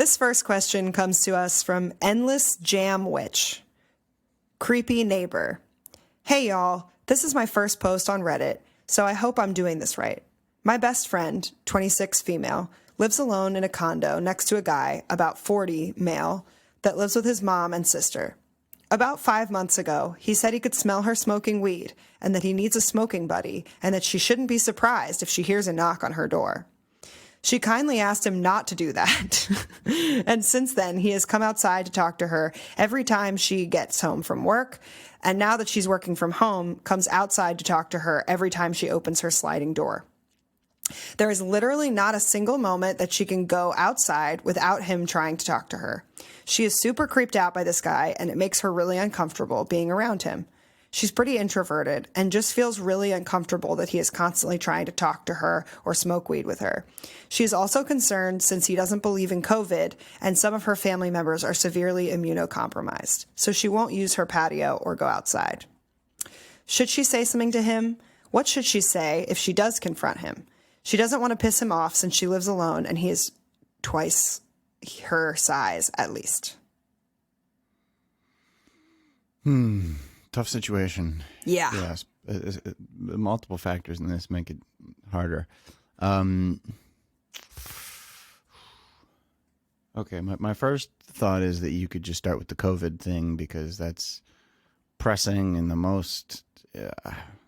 This first question comes to us from endlessjamwitch. Creepy neighbor. Hey y'all, this is my first post on Reddit, so I hope I'm doing this right. My best friend, 26 female, lives alone in a condo next to a guy, about 40 male, that lives with his mom and sister. About 5 months ago, he said he could smell her smoking weed and that he needs a smoking buddy and that she shouldn't be surprised if she hears a knock on her door. She kindly asked him not to do that. And since then, he has come outside to talk to her every time she gets home from work. And now that she's working from home, comes outside to talk to her every time she opens her sliding door. There is literally not a single moment that she can go outside without him trying to talk to her. She is super creeped out by this guy, and it makes her really uncomfortable being around him. She's pretty introverted and just feels really uncomfortable that he is constantly trying to talk to her or smoke weed with her. She is also concerned since he doesn't believe in COVID and some of her family members are severely immunocompromised, so she won't use her patio or go outside. Should she say something to him? What should she say if she does confront him? She doesn't want to piss him off since she lives alone and he is twice her size at least. Tough situation. Yeah. Yes. Multiple factors in this make it harder. Okay, my first thought is that you could just start with the COVID thing because that's pressing and the most,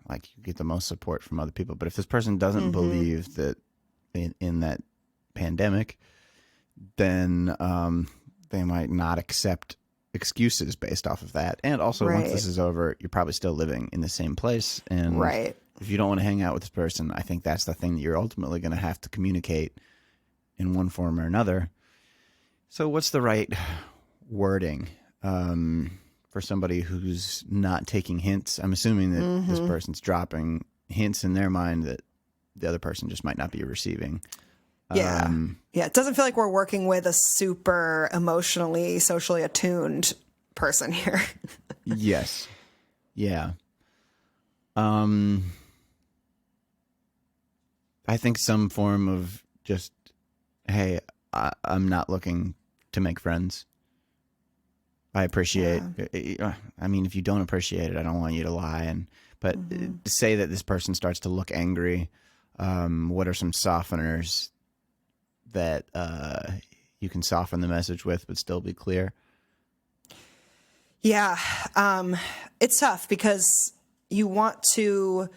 like you get the most support from other people. But if this person doesn't believe that in that pandemic, then they might not accept excuses based off of that. And also once this is over, you're probably still living in the same place. And if you don't want to hang out with this person, I think that's the thing that you're ultimately going to have to communicate in one form or another. So what's the right wording for somebody who's not taking hints? I'm assuming that this person's dropping hints in their mind that the other person just might not be receiving. Yeah. It doesn't feel like we're working with a super emotionally, socially attuned person here. Yes. Yeah. I think some form of just, hey, I'm not looking to make friends. I appreciate, I mean, if you don't appreciate it, I don't want you to lie. But to say that this person starts to look angry, what are some softeners that you can soften the message with but still be clear? Yeah. It's tough because you want to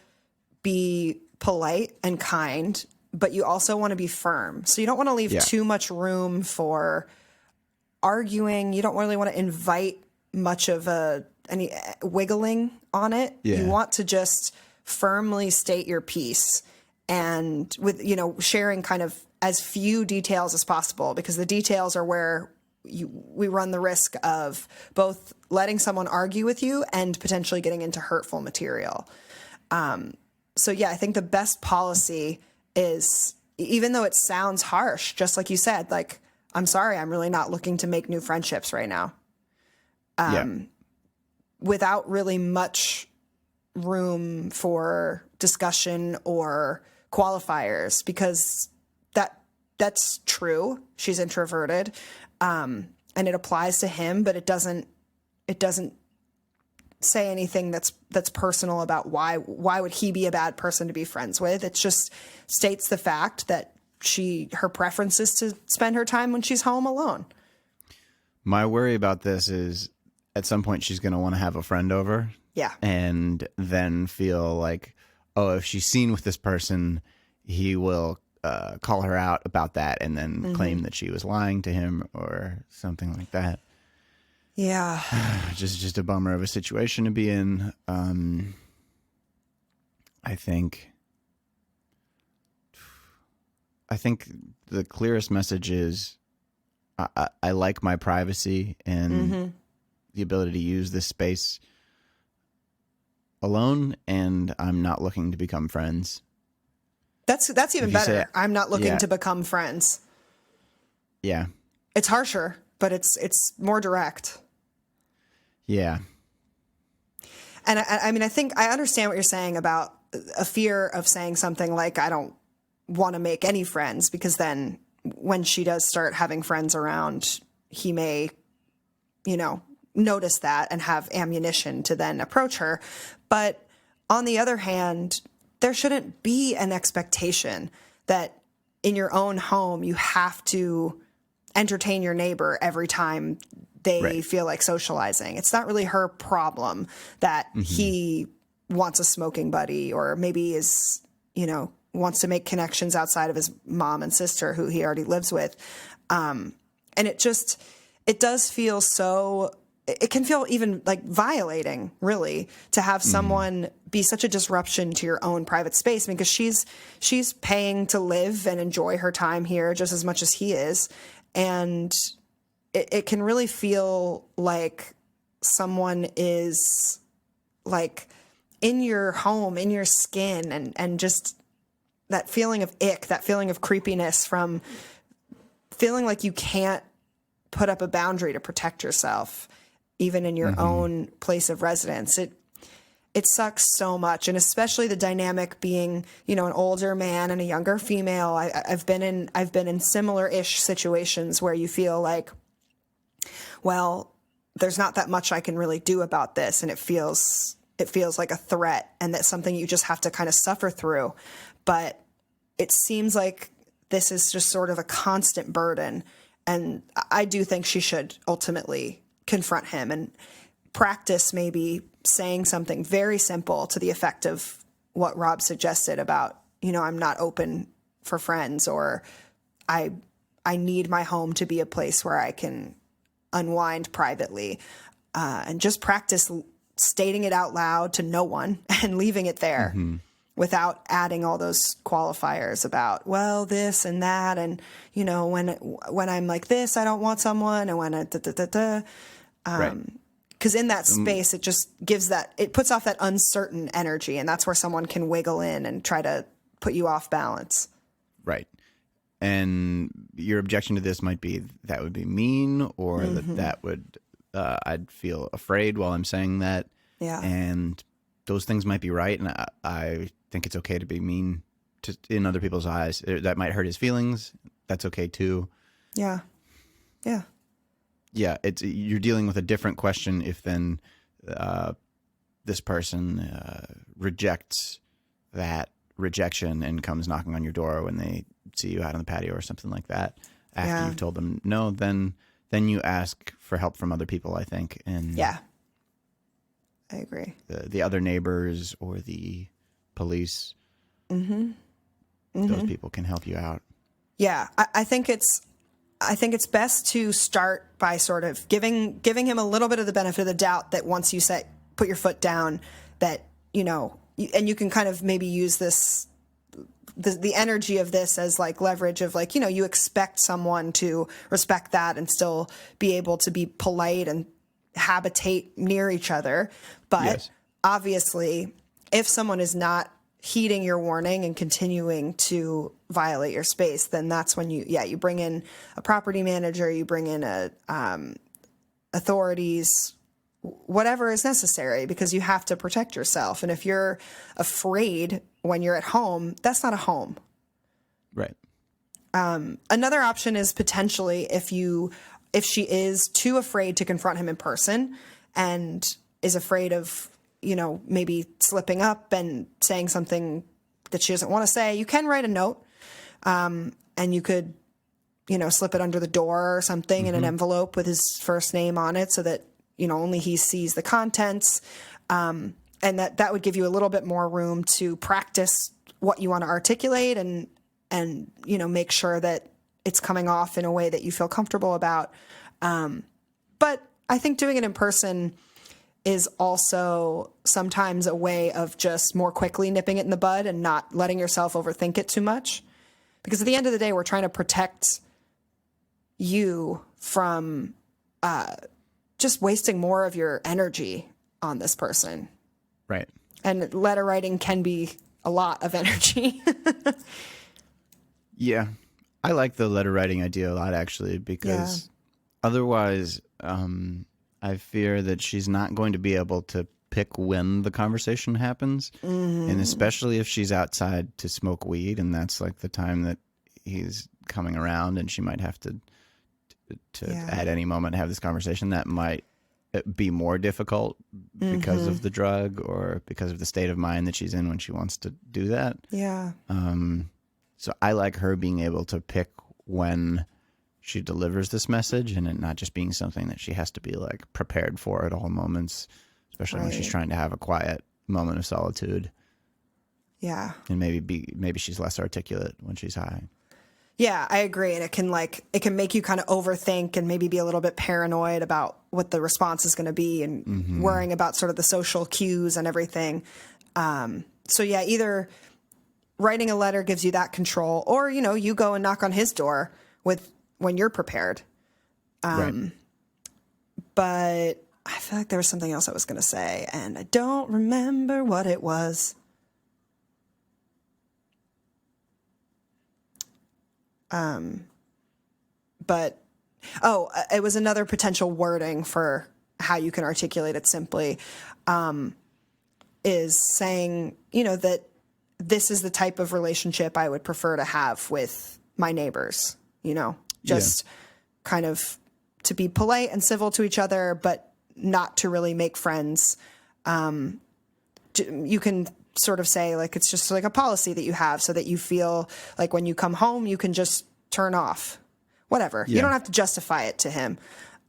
be polite and kind, but you also want to be firm. So you don't want to leave too much room for arguing. You don't really want to invite much of any wiggling on it. You want to just firmly state your piece and with, sharing kind of as few details as possible, because the details are where we run the risk of both letting someone argue with you and potentially getting into hurtful material. So I think the best policy is, even though it sounds harsh, just like you said, like, I'm sorry, I'm really not looking to make new friendships right now. Without really much room for discussion or qualifiers, because that's true. She's introverted, and it applies to him, but it doesn't say anything that's personal about why would he be a bad person to be friends with. It just states the fact that her preference is to spend her time when she's home alone. My worry about this is at some point she's going to want to have a friend over. Yeah. And then feel like, oh, if she's seen with this person, he will call her out about that and then claim that she was lying to him or something like that. Yeah. Just a bummer of a situation to be in. I think the clearest message is I like my privacy and the ability to use this space alone, and I'm not looking to become friends. That's even better. I'm not looking Yeah. to become friends. Yeah. It's harsher, but it's more direct. Yeah. And I mean, I think I understand what you're saying about a fear of saying something like, I don't want to make any friends, because then when she does start having friends around, he may, notice that and have ammunition to then approach her. But on the other hand, there shouldn't be an expectation that in your own home you have to entertain your neighbor every time they feel like socializing. It's not really her problem that he wants a smoking buddy, or maybe is, wants to make connections outside of his mom and sister who he already lives with. And it does feel it can feel even like violating, really, to have someone be such a disruption to your own private space, because she's paying to live and enjoy her time here just as much as he is. And it can really feel like someone is like in your home, in your skin, and just that feeling of ick, that feeling of creepiness from feeling like you can't put up a boundary to protect yourself, even in your own place of residence. It sucks so much. And especially the dynamic being, an older man and a younger female. I've been in similar-ish situations where you feel like, well, there's not that much I can really do about this. And it feels like a threat, and that's something you just have to kind of suffer through. But it seems like this is just sort of a constant burden. And I do think she should ultimately confront him and practice maybe saying something very simple to the effect of what Rob suggested about, I'm not open for friends, or I need my home to be a place where I can unwind privately, and just practice stating it out loud to no one and leaving it there without adding all those qualifiers about, well, this and that. And, when I'm like this, I don't want someone. And when because in that space, it just it puts off that uncertain energy. And that's where someone can wiggle in and try to put you off balance. Right. And your objection to this might be that would be mean, or that would, I'd feel afraid while I'm saying that. Yeah. And those things might be right. And I think it's okay to be mean in other people's eyes. That might hurt his feelings. That's okay too. Yeah. Yeah. Yeah. You're dealing with a different question if then this person rejects that rejection and comes knocking on your door when they see you out on the patio or something like that. After you've told them no, then you ask for help from other people, I think. And yeah, I agree. The other neighbors or the police, those people can help you out. Yeah, I think it's best to start by sort of giving him a little bit of the benefit of the doubt that once you put your foot down, that and you can kind of maybe use the energy of this as like leverage of like, you expect someone to respect that and still be able to be polite and habitate near each other. But obviously, if someone is not heeding your warning and continuing to violate your space, then that's when you bring in a property manager, you bring in authorities, whatever is necessary, because you have to protect yourself. And if you're afraid when you're at home, that's not a home. Right. Another option is potentially if she is too afraid to confront him in person and is afraid of, maybe slipping up and saying something that she doesn't want to say, you can write a note, and you could, slip it under the door or something in an envelope with his first name on it, so that only he sees the contents, and that would give you a little bit more room to practice what you want to articulate and make sure that it's coming off in a way that you feel comfortable about. But I think doing it in person is also sometimes a way of just more quickly nipping it in the bud and not letting yourself overthink it too much. Because at the end of the day, we're trying to protect you from just wasting more of your energy on this person. Right. And letter writing can be a lot of energy. Yeah. I like the letter writing idea a lot, actually, because otherwise I fear that she's not going to be able to pick when the conversation happens. And especially if she's outside to smoke weed, and that's like the time that he's coming around, and she might have to at any moment have this conversation that might be more difficult because of the drug or because of the state of mind that she's in when she wants to do that. Yeah. So I like her being able to pick when she delivers this message, and it not just being something that she has to be like prepared for at all moments, especially when she's trying to have a quiet moment of solitude. Yeah. And maybe she's less articulate when she's high. Yeah, I agree. And it can make you kind of overthink and maybe be a little bit paranoid about what the response is going to be and worrying about sort of the social cues and everything. So yeah, either writing a letter gives you that control, or, you go and knock on his door when you're prepared. Right. But I feel like there was something else I was going to say, and I don't remember what it was. But it was another potential wording for how you can articulate it simply, is saying, that this is the type of relationship I would prefer to have with my neighbors, just kind of to be polite and civil to each other, but not to really make friends. You can sort of say like, it's just like a policy that you have so that you feel like when you come home, you can just turn off, whatever. You don't have to justify it to him.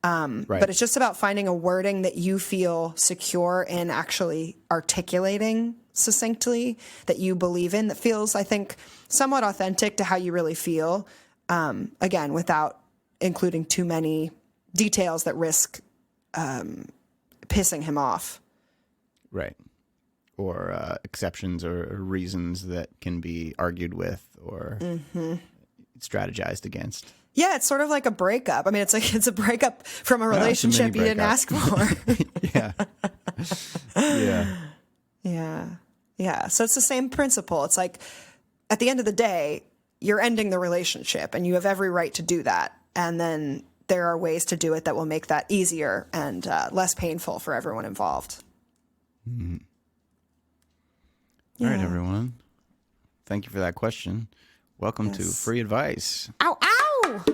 But it's just about finding a wording that you feel secure in actually articulating succinctly, that you believe in, that feels, I think, somewhat authentic to how you really feel. Again, without including too many details that risk pissing him off. Right. Or exceptions or reasons that can be argued with or strategized against. Yeah, it's sort of like a breakup. I mean, it's a breakup from a relationship you didn't ask for. Yeah. Yeah. Yeah. Yeah. So it's the same principle. It's like at the end of the day, you're ending the relationship and you have every right to do that. And then there are ways to do it that will make that easier and less painful for everyone involved. Mm-hmm. All right, everyone. Thank you for that question. Welcome to Free Advice. Ow, ow!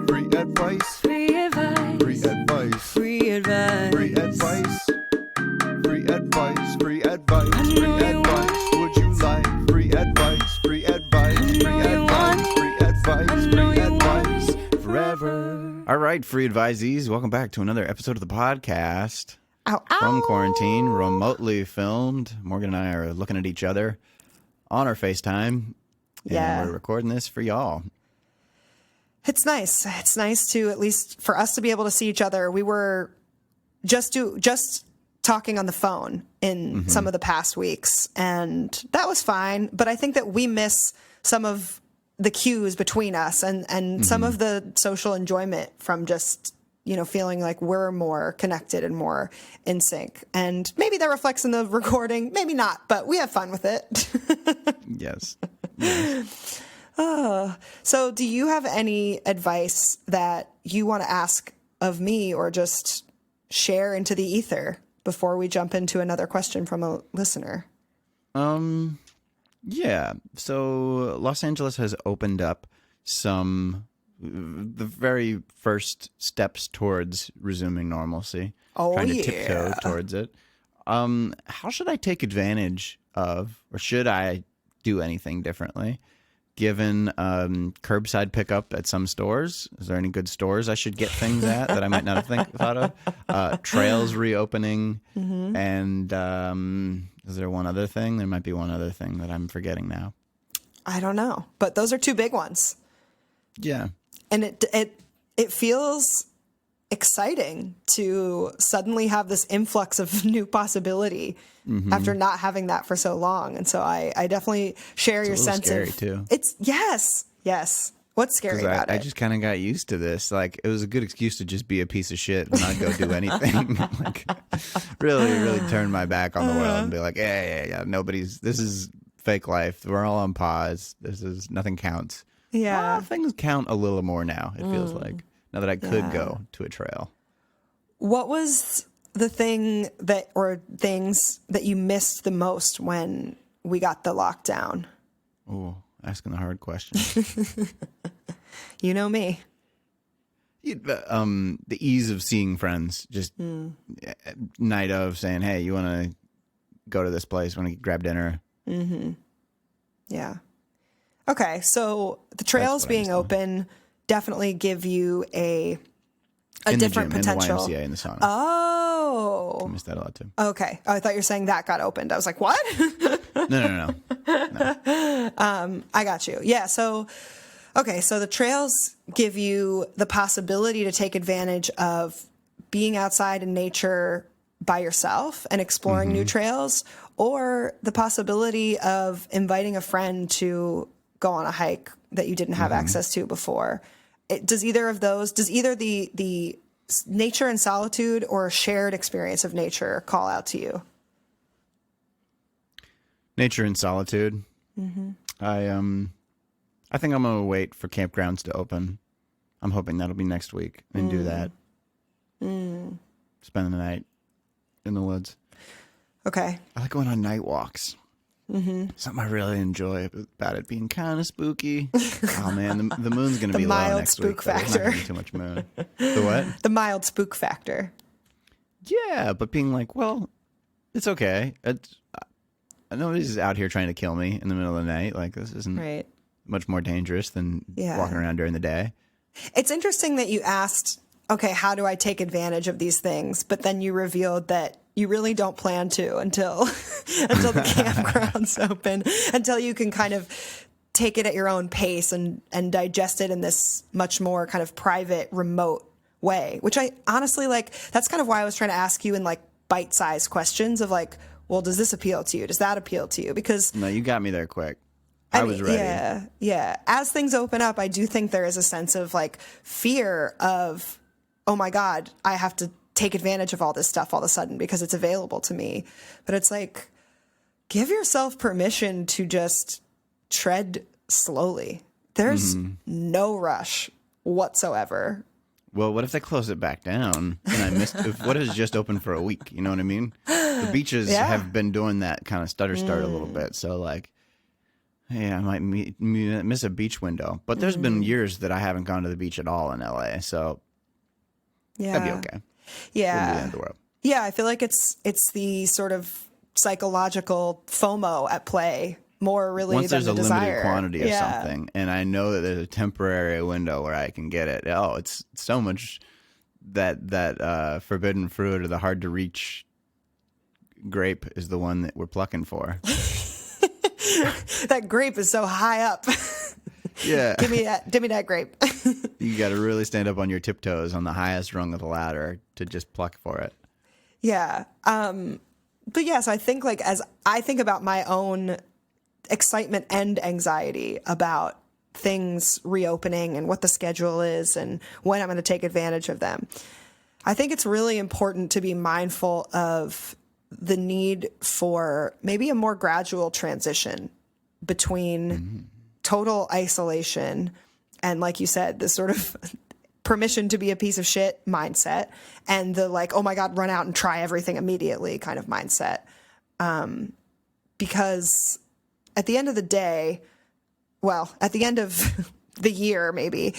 Free advice. Free advice. Free advice. Free advice. Free advice. Free advice. Free advice. Free advice. Would you like free advice? Free advice. Free advice. Free advice. Free advice. Forever. All right, free advisees. Welcome back to another episode of the podcast. Ow, ow. From quarantine, remotely filmed. Morgan and I are looking at each other on our FaceTime. And we're recording this for y'all. It's nice. It's nice to, at least for us, to be able to see each other. We were just talking on the phone in some of the past weeks, and that was fine. But I think that we miss some of the cues between us and some of the social enjoyment from just, feeling like we're more connected and more in sync. And maybe that reflects in the recording, maybe not, but we have fun with it. Yes. So do you have any advice that you want to ask of me or just share into the ether before we jump into another question from a listener? Yeah. So Los Angeles has opened up the very first steps towards resuming normalcy. Trying to tiptoe towards it. How should I take advantage of, or should I do anything differently? Given curbside pickup at some stores, is there any good stores I should get things at that I might not have thought of? Trails reopening, and is there one other thing? There might be one other thing that I'm forgetting now. I don't know, but those are two big ones. Yeah, and it feels exciting to suddenly have this influx of new possibility after not having that for so long. And so I definitely share your sense scary of too. It's yes. What's scary about it? I just kind of got used to this. Like, it was a good excuse to just be a piece of shit and not go do anything. Like, really turn my back on the world and be like, yeah. This is fake life. We're all on pause. Nothing counts. Yeah. Well, things count a little more now, it feels like. Now that I could go to a trail. What was the thing things that you missed the most when we got the lockdown? Oh, asking the hard questions. You know me. The ease of seeing friends, just night of saying, hey, you want to go to this place, want to grab dinner? Mm-hmm. Yeah. Okay, so the trails being open definitely give you a different potential. In the YMCA, in the sauna. Oh. I missed that a lot too. Okay. Oh, I thought you were saying that got opened. I was like, what? No. I got you. Yeah, so okay, so the trails give you the possibility to take advantage of being outside in nature by yourself and exploring new trails, or the possibility of inviting a friend to go on a hike that you didn't have access to before. Does either the nature and solitude or a shared experience of nature call out to you? Nature and solitude. I think I'm gonna wait for campgrounds to open. I'm hoping that'll be next week and do that. Spend the night in the woods. Okay. I like going on night walks. Something I really enjoy about it being kind of spooky. Oh man, the moon's gonna be low next week. The mild spook factor. There's not gonna be too much moon. The what? The mild spook factor. Yeah, but being like, well, it's okay. Nobody's out here trying to kill me in the middle of the night. Like, this isn't much more dangerous than walking around during the day. It's interesting that you asked, okay, how do I take advantage of these things? But then you revealed that you really don't plan to until the campground's open, until you can kind of take it at your own pace and digest it in this much more kind of private, remote way, which I honestly like. That's kind of why I was trying to ask you in like bite-sized questions of like, well, does this appeal to you? Does that appeal to you? Because no, you got me there quick. I was ready. Yeah. As things open up, I do think there is a sense of like fear of, oh my God, I have to take advantage of all this stuff all of a sudden because it's available to me. But it's like, give yourself permission to just tread slowly. There's no rush whatsoever. Well, what if they close it back down and I missed? What if it's just open for a week? You know what I mean? The beaches have been doing that kind of stutter start a little bit. So like, hey, I might miss a beach window. But there's been years that I haven't gone to the beach at all in LA. So that'd be okay. Yeah. Wouldn't be the end of the world. Yeah, I feel like it's the sort of psychological FOMO at play more really once than there's the a desire. limited quantity of something and I know that there's a temporary window where I can get it. Oh, it's so much that forbidden fruit or the hard to reach grape is the one that we're plucking for. That grape is so high up. Yeah. Give me that grape. You got to really stand up on your tiptoes on the highest rung of the ladder to just pluck for it. Yeah. But yes, I think like as I think about my own excitement and anxiety about things reopening and what the schedule is and when I'm going to take advantage of them, I think it's really important to be mindful of the need for maybe a more gradual transition between total isolation and, like you said, this sort of permission to be a piece of shit mindset and the like, oh my God, run out and try everything immediately kind of mindset. Because at the end of the day, well, at the end of the year, maybe,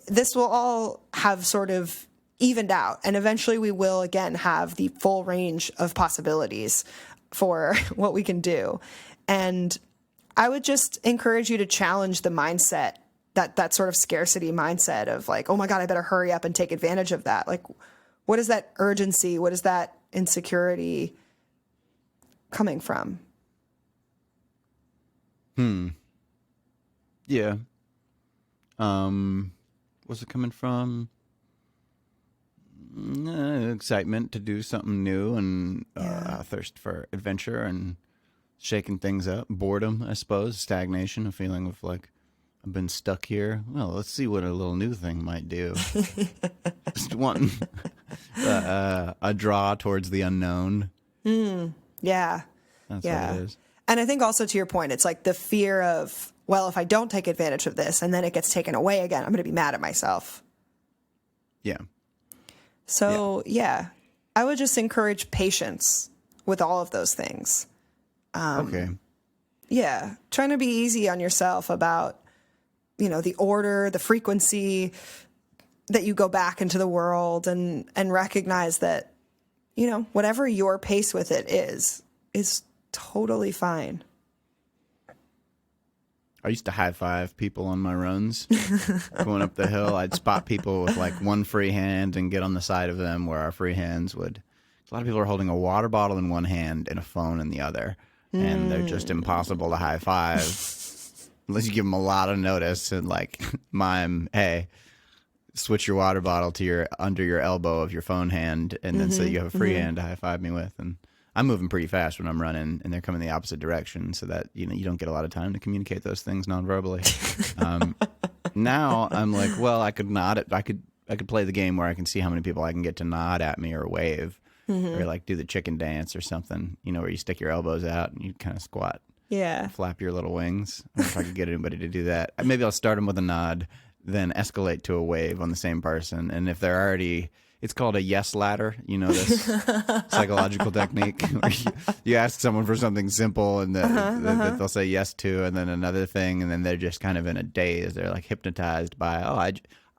this will all have sort of evened out. And eventually we will, again, have the full range of possibilities for what we can do. And I would just encourage you to challenge the mindset, that sort of scarcity mindset of like, oh my God, I better hurry up and take advantage of that. Like, what is that urgency? What is that insecurity coming from? Yeah. What's it coming from? Excitement to do something new and thirst for adventure and shaking things up. Boredom, I suppose. Stagnation, a feeling of like, I've been stuck here. Well, let's see what a little new thing might do. Just wanting a draw towards the unknown. Yeah. That's what it is. And I think also to your point, it's like the fear of, well, if I don't take advantage of this and then it gets taken away again, I'm going to be mad at myself. Yeah. So, yeah, I would just encourage patience with all of those things. Okay. Yeah. Trying to be easy on yourself about, the order, the frequency that you go back into the world, and recognize that, whatever your pace with it is totally fine. I used to high five people on my runs going up the hill. I'd spot people with like one free hand and get on the side of them where our free hands would. A lot of people are holding a water bottle in one hand and a phone in the other, and they're just impossible to high five unless you give them a lot of notice and like mime, hey, switch your water bottle to your under your elbow of your phone hand, and then so you have a free hand to high five me with. And I'm moving pretty fast when I'm running, and they're coming the opposite direction, so that you don't get a lot of time to communicate those things non-verbally. Now I'm like, well, I could nod at, I could play the game where I can see how many people I can get to nod at me or wave, or like do the chicken dance or something, where you stick your elbows out and you kind of squat, flap your little wings. I wonder if I could get anybody to do that. Maybe I'll start them with a nod, then escalate to a wave on the same person, and if they're already. It's called a yes ladder, this psychological technique where you ask someone for something simple and that they'll say yes to, and then another thing, and then they're just kind of in a daze. They're like hypnotized by,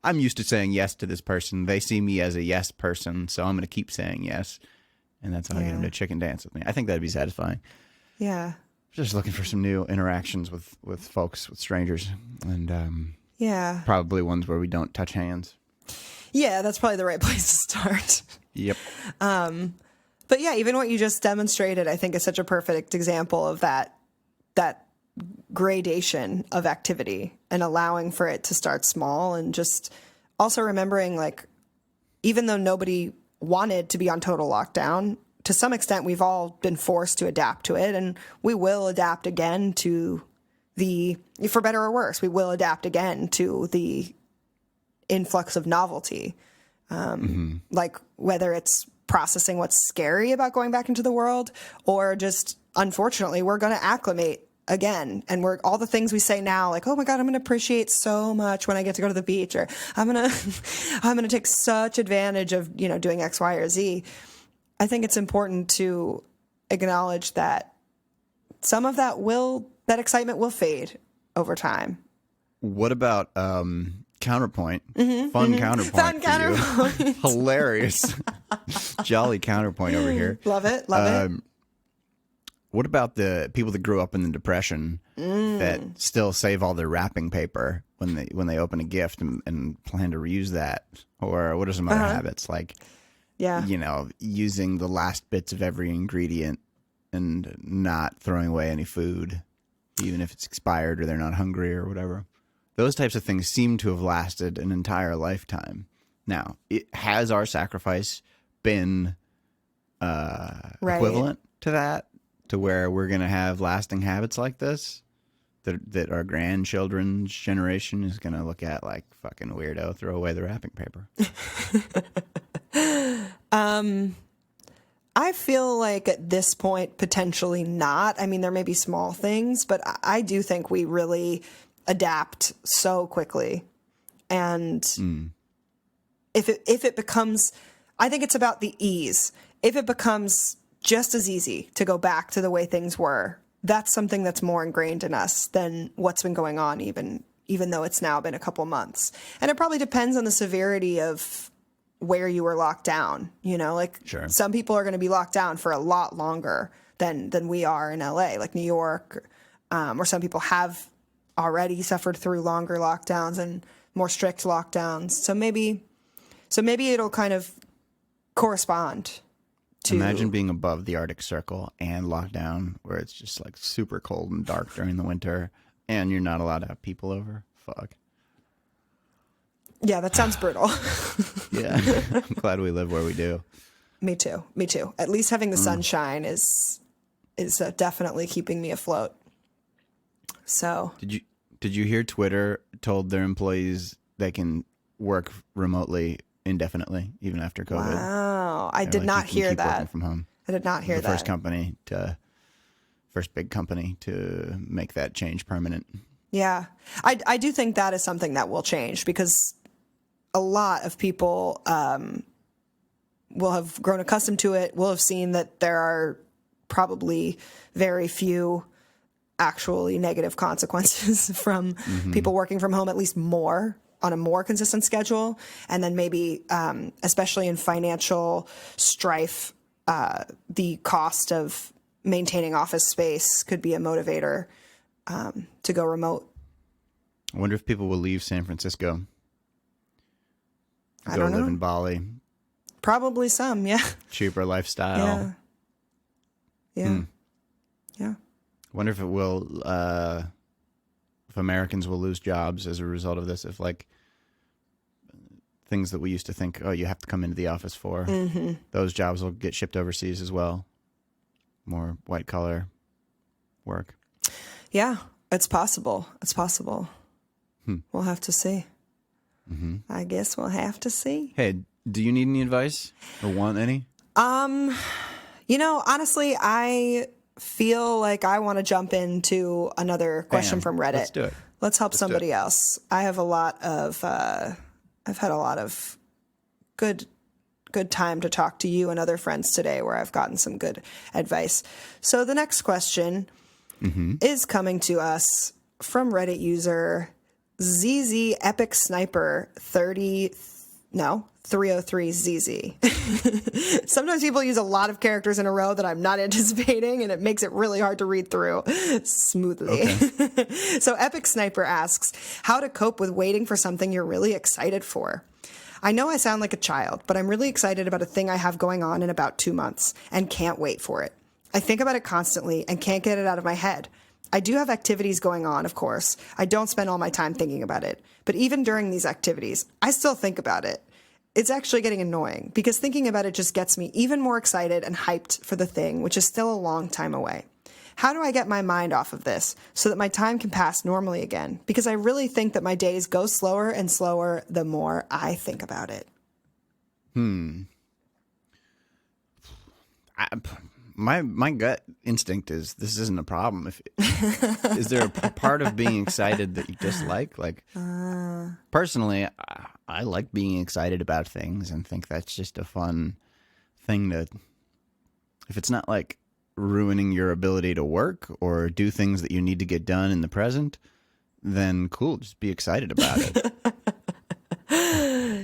I'm used to saying yes to this person. They see me as a yes person, so I'm going to keep saying yes. And that's how I get them to chicken dance with me. I think that'd be satisfying. Yeah. Just looking for some new interactions with folks, with strangers, and probably ones where we don't touch hands. Yeah, that's probably the right place to start. Yep. But yeah, even what you just demonstrated, I think, is such a perfect example of that gradation of activity and allowing for it to start small, and just also remembering, like, even though nobody wanted to be on total lockdown, to some extent we've all been forced to adapt to it, and we will adapt again to for better or worse, we will adapt again to the influx of novelty, like whether it's processing what's scary about going back into the world, or just, unfortunately, we're going to acclimate again. And all the things we say now, like, oh my God, I'm going to appreciate so much when I get to go to the beach, or I'm going to take such advantage of, doing X, Y, or Z. I think it's important to acknowledge that some of that excitement will fade over time. What about, counterpoint, fun counterpoint for you. Hilarious. Jolly counterpoint over here. Love it. What about the people that grew up in the Depression that still save all their wrapping paper when they open a gift and plan to reuse that? Or what are some other habits, like, using the last bits of every ingredient and not throwing away any food, even if it's expired or they're not hungry or whatever? Those types of things seem to have lasted an entire lifetime. Now, has our sacrifice been equivalent to that, to where we're going to have lasting habits like this that our grandchildren's generation is going to look at like, fucking weirdo, throw away the wrapping paper? I feel like at this point, potentially not. I mean, there may be small things, but I do think we really adapt so quickly. And if it becomes, I think it's about the ease. If it becomes just as easy to go back to the way things were, that's something that's more ingrained in us than what's been going on, even though it's now been a couple months. And it probably depends on the severity of where you were locked down. Sure. Some people are going to be locked down for a lot longer than we are in LA, like New York, or some people have already suffered through longer lockdowns and more strict lockdowns. So maybe it'll kind of correspond to... Imagine being above the Arctic Circle and lockdown, where it's just like super cold and dark during the winter, and you're not allowed to have people over. Fuck. Yeah, that sounds brutal. Yeah, I'm glad we live where we do. Me too. At least having the sunshine is definitely keeping me afloat. So did you hear Twitter told their employees they can work remotely indefinitely even after COVID? Wow, I did not hear that. From home. I did not hear that. First big company to make that change permanent. Yeah, I do think that is something that will change, because a lot of people will have grown accustomed to it. Will have seen that there are probably very few actually negative consequences from people working from home, at least more on a more consistent schedule. And then maybe, especially in financial strife, the cost of maintaining office space could be a motivator to go remote. I wonder if people will leave San Francisco. I don't know. Live in Bali. Probably some, yeah. Cheaper lifestyle. Yeah. Yeah. I wonder if it will, if Americans will lose jobs as a result of this, if like things that we used to think, oh, you have to come into the office for, those jobs will get shipped overseas as well. More white collar work. Yeah, it's possible. It's possible. We'll have to see. I guess we'll have to see. Hey, do you need any advice or want any? You know, honestly, I feel like I want to jump into another question from Reddit. Let's do it. Let's help somebody else. I have I've had a lot of good time to talk to you and other friends today where I've gotten some good advice. So the next question is coming to us from Reddit user ZZ Epic Sniper 303 ZZ. Sometimes people use a lot of characters in a row that I'm not anticipating, and it makes it really hard to read through smoothly. Okay. So Epic Sniper asks, how to cope with waiting for something you're really excited for. I know I sound like a child, but I'm really excited about a thing I have going on in about 2 months and can't wait for it. I think about it constantly and can't get it out of my head. I do have activities going on, of course. I don't spend all my time thinking about it. But even during these activities, I still think about it. It's actually getting annoying because thinking about it just gets me even more excited and hyped for the thing, which is still a long time away. How do I get my mind off of this so that my time can pass normally again? Because I really think that my days go slower and slower the more I think about it. My gut instinct is this isn't a problem. Is there a part of being excited that you dislike? Like, personally, I like being excited about things and think that's just a fun thing to. If it's not like ruining your ability to work or do things that you need to get done in the present, then cool, just be excited about it.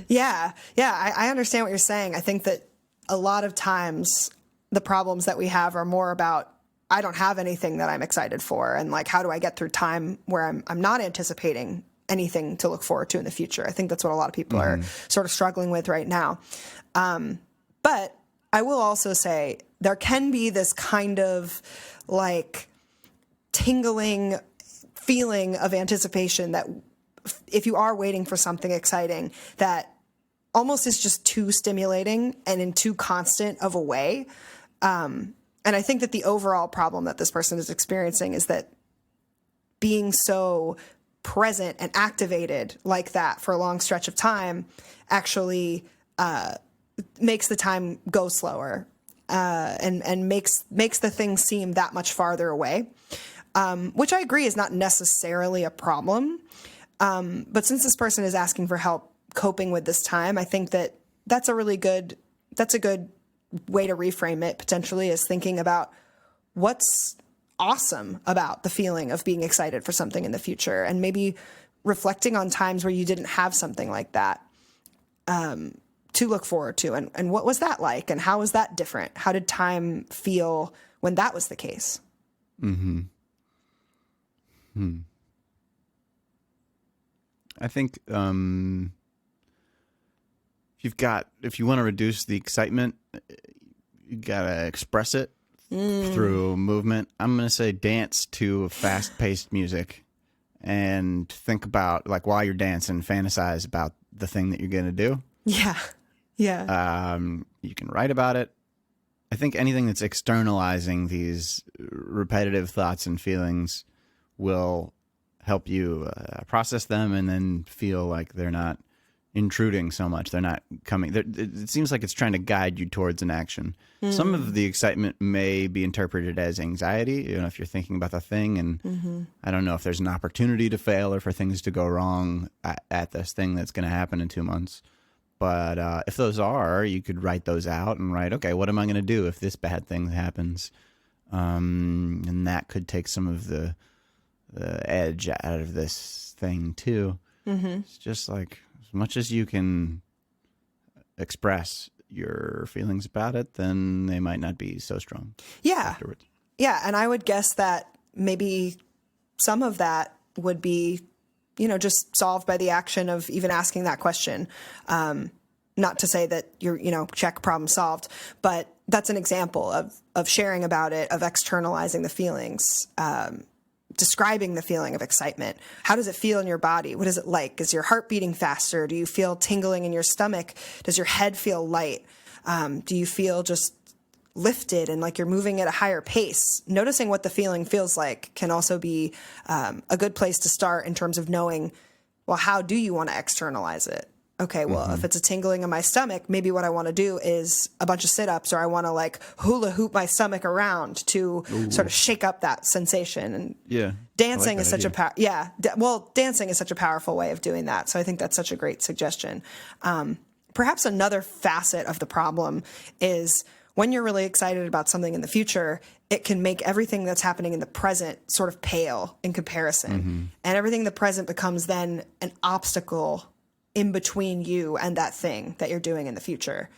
Yeah, I understand what you're saying. I think that a lot of times the problems that we have are more about I don't have anything that I'm excited for, and like how do I get through time where I'm not anticipating anything to look forward to in the future. I think that's what a lot of people are sort of struggling with right now. But I will also say there can be this kind of like tingling feeling of anticipation that if you are waiting for something exciting that almost is just too stimulating and in too constant of a way. And I think that the overall problem that this person is experiencing is that being so present and activated like that for a long stretch of time actually makes the time go slower and makes the thing seem that much farther away, which I agree is not necessarily a problem. But since this person is asking for help coping with this time, I think that that's a good way to reframe it potentially, is thinking about what's awesome about the feeling of being excited for something in the future, and maybe reflecting on times where you didn't have something like that to look forward to, and what was that like, and how was that different? How did time feel when that was the case? I think if you want to reduce the excitement, you gotta express it through movement. I'm gonna say dance to fast-paced music, and think about, like, while you're dancing, fantasize about the thing that you're gonna do. Yeah. You can write about it. I think anything that's externalizing these repetitive thoughts and feelings will help you process them, and then feel like they're not intruding so much. They're not coming. It seems like it's trying to guide you towards an action. Some of the excitement may be interpreted as anxiety, if you're thinking about the thing, and I don't know if there's an opportunity to fail or for things to go wrong at this thing that's going to happen in 2 months. But if those are, you could write those out and write, okay, what am I going to do if this bad thing happens? And that could take some of the edge out of this thing too. It's just like, as much as you can express your feelings about it, then they might not be so strong. Yeah. Afterwards. Yeah. And I would guess that maybe some of that would be, just solved by the action of even asking that question. Not to say that you're, check, problem solved, but that's an example of sharing about it, of externalizing the feelings, describing the feeling of excitement. How does it feel in your body? What is it like? Is your heart beating faster? Do you feel tingling in your stomach? Does your head feel light? Do you feel just lifted and like you're moving at a higher pace? Noticing what the feeling feels like can also be a good place to start in terms of knowing, well, how do you want to externalize it? Okay, well, if it's a tingling in my stomach, maybe what I want to do is a bunch of sit-ups, or I want to like hula hoop my stomach around to sort of shake up that sensation. And dancing is such dancing is such a powerful way of doing that. So I think that's such a great suggestion. Perhaps another facet of the problem is when you're really excited about something in the future, it can make everything that's happening in the present sort of pale in comparison. And everything in the present becomes then an obstacle in between you and that thing that you're doing in the future.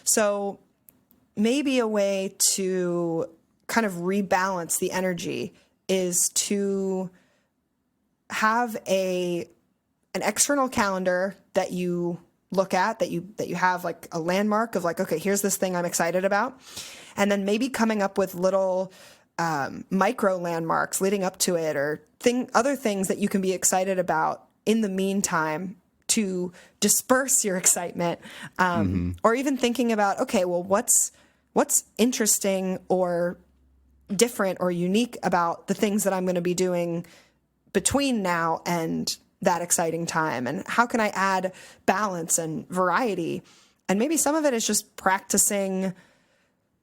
So maybe a way to kind of rebalance the energy is to have an external calendar that you look at, that you have like a landmark of like, okay, here's this thing I'm excited about. And then maybe coming up with little micro landmarks leading up to it, or other things that you can be excited about in the meantime to disperse your excitement, or even thinking about, okay, well, what's interesting or different or unique about the things that I'm going to be doing between now and that exciting time, and how can I add balance and variety? And maybe some of it is just practicing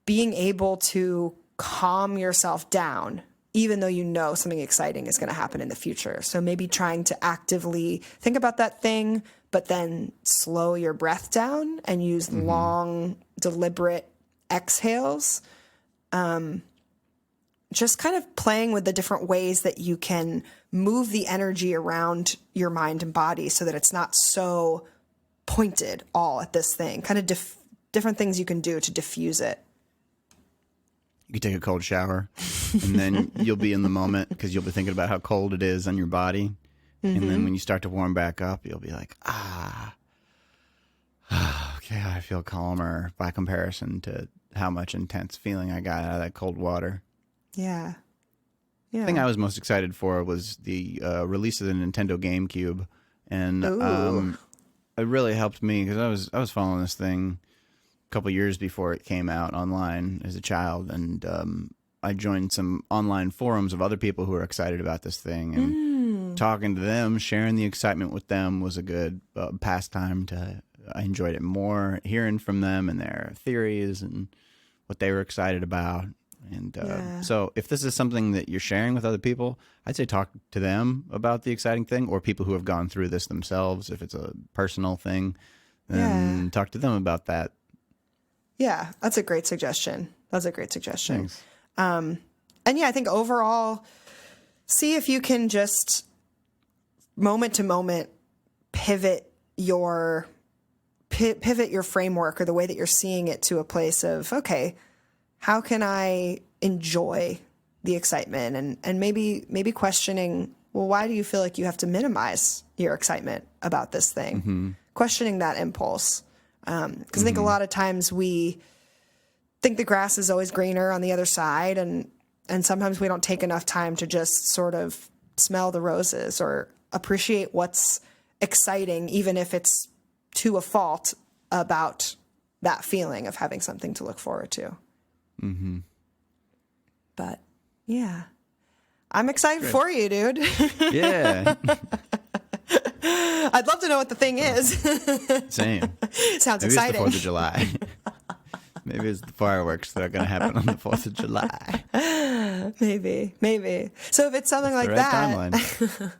being able to calm yourself down, even though you know something exciting is going to happen in the future. So maybe trying to actively think about that thing, but then slow your breath down and use long, deliberate exhales. Just kind of playing with the different ways that you can move the energy around your mind and body so that it's not so pointed all at this thing. Kind of different things you can do to diffuse it. You can take a cold shower, and then you'll be in the moment because you'll be thinking about how cold it is on your body. And then when you start to warm back up, you'll be like, okay, I feel calmer by comparison to how much intense feeling I got out of that cold water. Yeah. The thing I was most excited for was the release of the Nintendo GameCube. And it really helped me because I was following this thing couple years before it came out online as a child, and I joined some online forums of other people who were excited about this thing, and talking to them, sharing the excitement with them was a good pastime. I enjoyed it more, hearing from them and their theories and what they were excited about. And so if this is something that you're sharing with other people, I'd say talk to them about the exciting thing, or people who have gone through this themselves. If it's a personal thing, then talk to them about that. Yeah, that's a great suggestion. Thanks. And I think overall, see if you can just moment to moment pivot your framework or the way that you're seeing it to a place of, okay, how can I enjoy the excitement? And maybe questioning, well, why do you feel like you have to minimize your excitement about this thing? Questioning that impulse. Because I think a lot of times we think the grass is always greener on the other side, and sometimes we don't take enough time to just sort of smell the roses or appreciate what's exciting, even if it's to a fault, about that feeling of having something to look forward to. But yeah, I'm excited for you, dude. Yeah. I'd love to know what the thing is. Same. Sounds Maybe exciting. It's the 4th of July. Maybe it's the fireworks that are going to happen on the 4th of July. Maybe. So if it's something like the right that, timeline.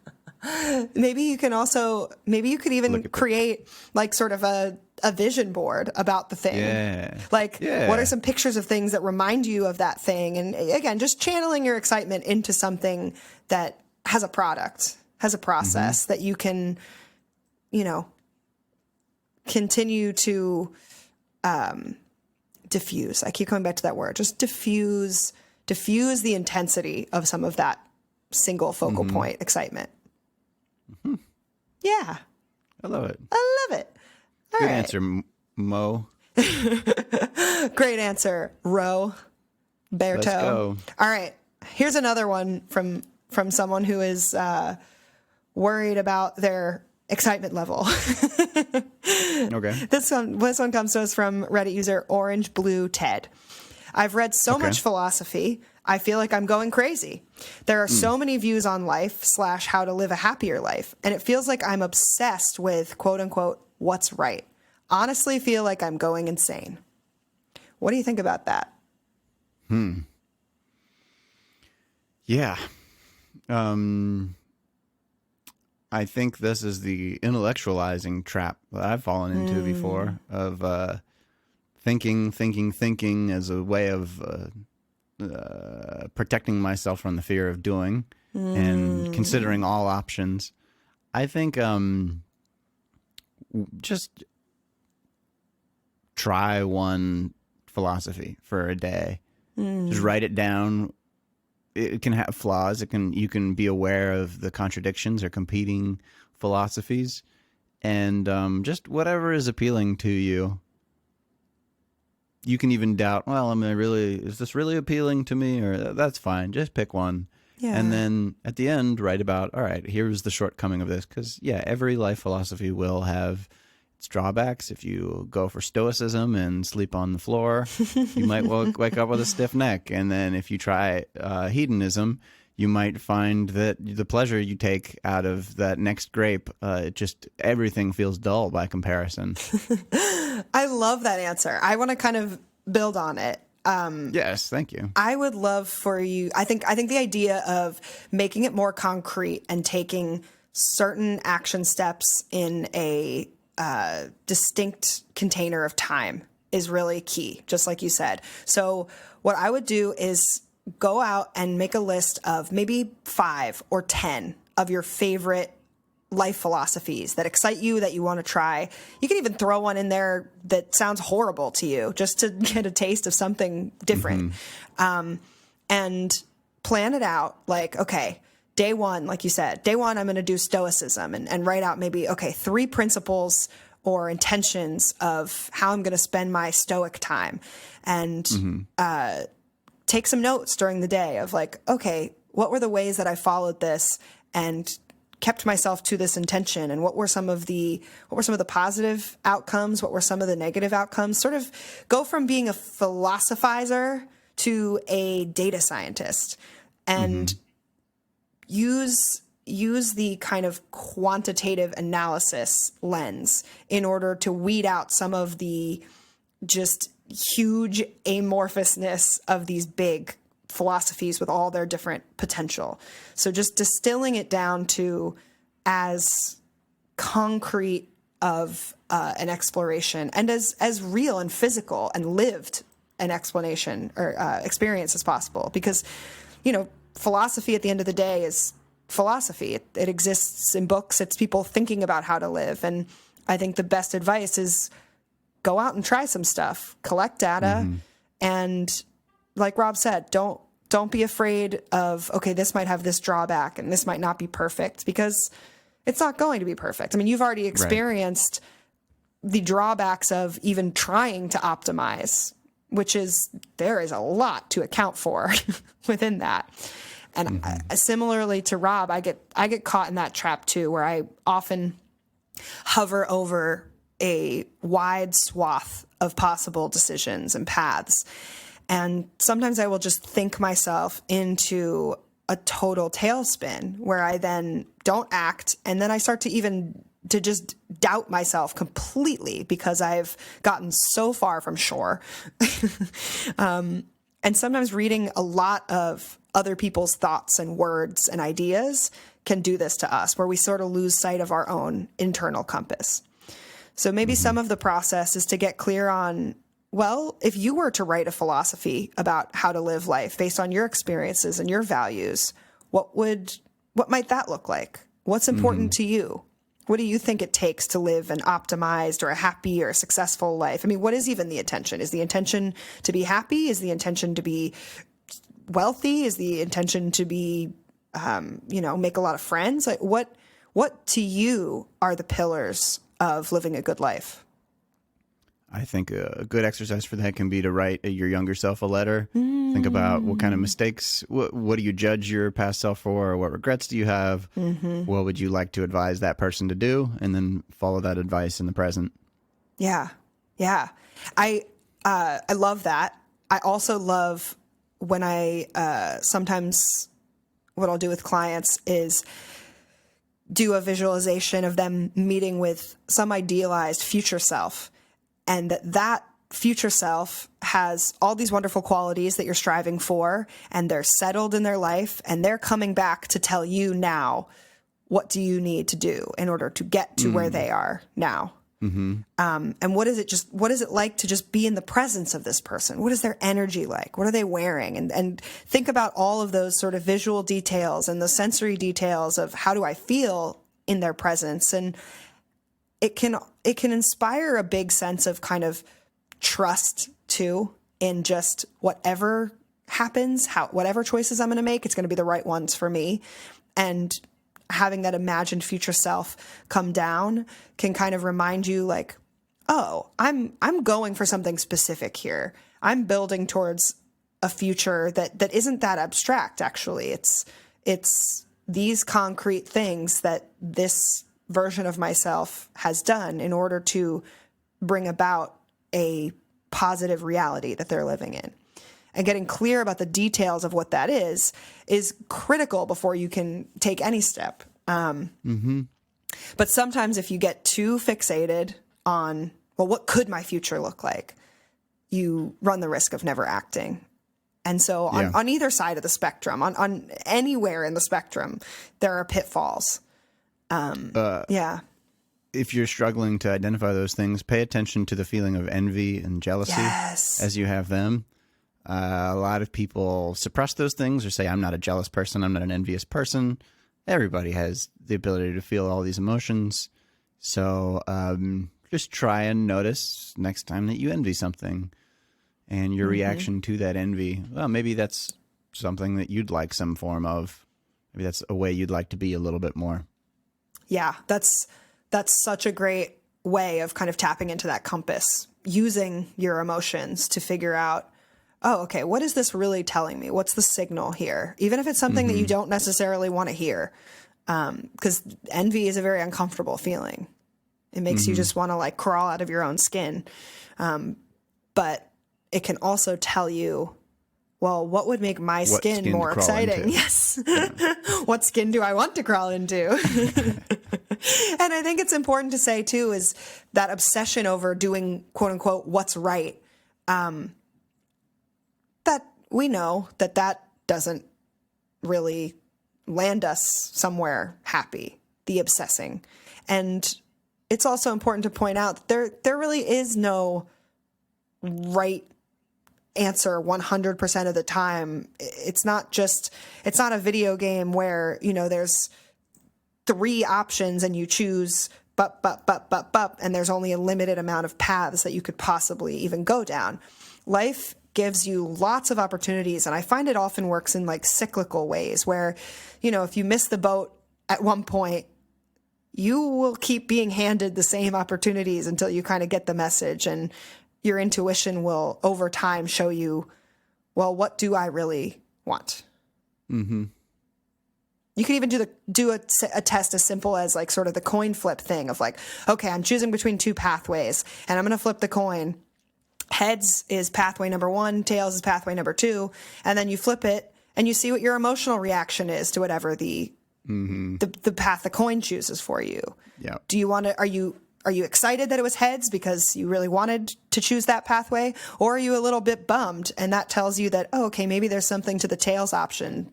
Maybe you could even create like sort of a vision board about the thing. Yeah. Like, Yeah. what are some pictures of things that remind you of that thing? And again, just channeling your excitement into something that has a product, has a process that you can, continue to diffuse. I keep coming back to that word. Just diffuse the intensity of some of that single focal point excitement. Yeah. I love it. I love it. All Good right. answer, Mo. Great answer, Ro. Bearto. Let's go. All right. Here's another one from someone who is worried about their excitement level. Okay. This one comes to us from Reddit user orangeblueted. I've read so much philosophy, I feel like I'm going crazy. There are so many views on life / how to live a happier life, and it feels like I'm obsessed with quote unquote what's right. Honestly feel like I'm going insane. What do you think about that? Yeah. I think this is the intellectualizing trap that I've fallen into before of thinking as a way of protecting myself from the fear of doing and considering all options. I think just try one philosophy for a day. Just write it down. It can have flaws. You can be aware of the contradictions or competing philosophies, and just whatever is appealing to you. You can even doubt, well, is this really appealing to me? Or that's fine. Just pick one. Yeah. And then at the end, write about, all right, here's the shortcoming of this. Because, every life philosophy will have its drawbacks. If you go for stoicism and sleep on the floor, you might wake up with a stiff neck. And then if you try hedonism, you might find that the pleasure you take out of that next grape, just everything feels dull by comparison. I love that answer. I want to kind of build on it. Yes, thank you. I would love for you. I think the idea of making it more concrete and taking certain action steps in a distinct container of time is really key, just like you said. So what I would do is go out and make a list of maybe 5 or 10 of your favorite life philosophies that excite you, that you want to try. You can even throw one in there that sounds horrible to you just to get a taste of something different. And plan it out like, okay, day one, like you said, day one, I'm going to do stoicism and write out maybe, 3 principles or intentions of how I'm going to spend my stoic time. And take some notes during the day of like, okay, what were the ways that I followed this and kept myself to this intention, and what were some of the positive outcomes, what were some of the negative outcomes? Sort of go from being a philosophizer to a data scientist, and use the kind of quantitative analysis lens in order to weed out some of the just huge amorphousness of these big philosophies with all their different potential. So just distilling it down to as concrete of an exploration and as real and physical and lived an explanation or experience as possible. Because, philosophy at the end of the day is philosophy. It exists in books. It's people thinking about how to live. And I think the best advice is go out and try some stuff, collect data, and like Rob said, don't be afraid of, okay, this might have this drawback and this might not be perfect, because it's not going to be perfect. I mean, you've already experienced the drawbacks of even trying to optimize, which is, there is a lot to account for within that. And similarly to Rob, I get caught in that trap too, where I often hover over a wide swath of possible decisions and paths. And sometimes I will just think myself into a total tailspin where I then don't act. And then I start to just doubt myself completely because I've gotten so far from shore. And sometimes reading a lot of other people's thoughts and words and ideas can do this to us, where we sort of lose sight of our own internal compass. So maybe some of the process is to get clear on, well, if you were to write a philosophy about how to live life based on your experiences and your values, what might that look like? What's important to you? What do you think it takes to live an optimized or a happy or a successful life? I mean, what is even the intention? Is the intention to be happy? Is the intention to be wealthy? Is the intention to be, make a lot of friends? Like what to you are the pillars of living a good life? I think a good exercise for that can be to write your younger self a letter. Think about what kind of mistakes, what do you judge your past self for, or what regrets do you have? What would you like to advise that person to do? And then follow that advice in the present. Yeah. Yeah. I love that. I also love when sometimes what I'll do with clients is do a visualization of them meeting with some idealized future self, and that future self has all these wonderful qualities that you're striving for, and they're settled in their life, and they're coming back to tell you now, what do you need to do in order to get to where they are now? And what is it like to just be in the presence of this person? What is their energy like? What are they wearing? And think about all of those sort of visual details and the sensory details of how do I feel in their presence. And it can inspire a big sense of kind of trust too, in just whatever happens, whatever choices I'm going to make, it's going to be the right ones for me. And having that imagined future self come down can kind of remind you like, oh, I'm going for something specific here. I'm building towards a future that isn't that abstract. Actually, it's these concrete things that this version of myself has done in order to bring about a positive reality that they're living in. And getting clear about the details of what that is critical before you can take any step. But sometimes if you get too fixated on, well, what could my future look like? You run the risk of never acting. And so on either side of the spectrum, on anywhere in the spectrum, there are pitfalls. If you're struggling to identify those things, pay attention to the feeling of envy and jealousy as you have them. A lot of people suppress those things or say, I'm not a jealous person, I'm not an envious person. Everybody has the ability to feel all these emotions. So just try and notice next time that you envy something and your reaction to that envy. Well, maybe that's something that you'd like some form of. Maybe that's a way you'd like to be a little bit more. Yeah, that's such a great way of kind of tapping into that compass, using your emotions to figure out, oh, okay, what is this really telling me? What's the signal here? Even if it's something that you don't necessarily want to hear, because envy is a very uncomfortable feeling. It makes you just want to like crawl out of your own skin. But it can also tell you, well, what would make my skin more exciting? Yes. Yeah. What skin do I want to crawl into? And I think it's important to say, too, is that obsession over doing, quote unquote, what's right, that we know that doesn't really land us somewhere happy, the obsessing. And it's also important to point out that there really is no right answer 100% of the time. It's not a video game where, there's 3 options and you choose and there's only a limited amount of paths that you could possibly even go down. Life gives you lots of opportunities, and I find it often works in like cyclical ways where, if you miss the boat at one point, you will keep being handed the same opportunities until you kind of get the message, and your intuition will over time show you, well, what do I really want? You can even do a test as simple as like sort of the coin flip thing of like, okay, I'm choosing between 2 pathways and I'm going to flip the coin. Heads is pathway number 1, tails is pathway number 2. And then you flip it and you see what your emotional reaction is to whatever the path the coin chooses for you. Yeah. Do you want to, are you excited that it was heads because you really wanted to choose that pathway? Or are you a little bit bummed and that tells you that, oh, okay, maybe there's something to the tails option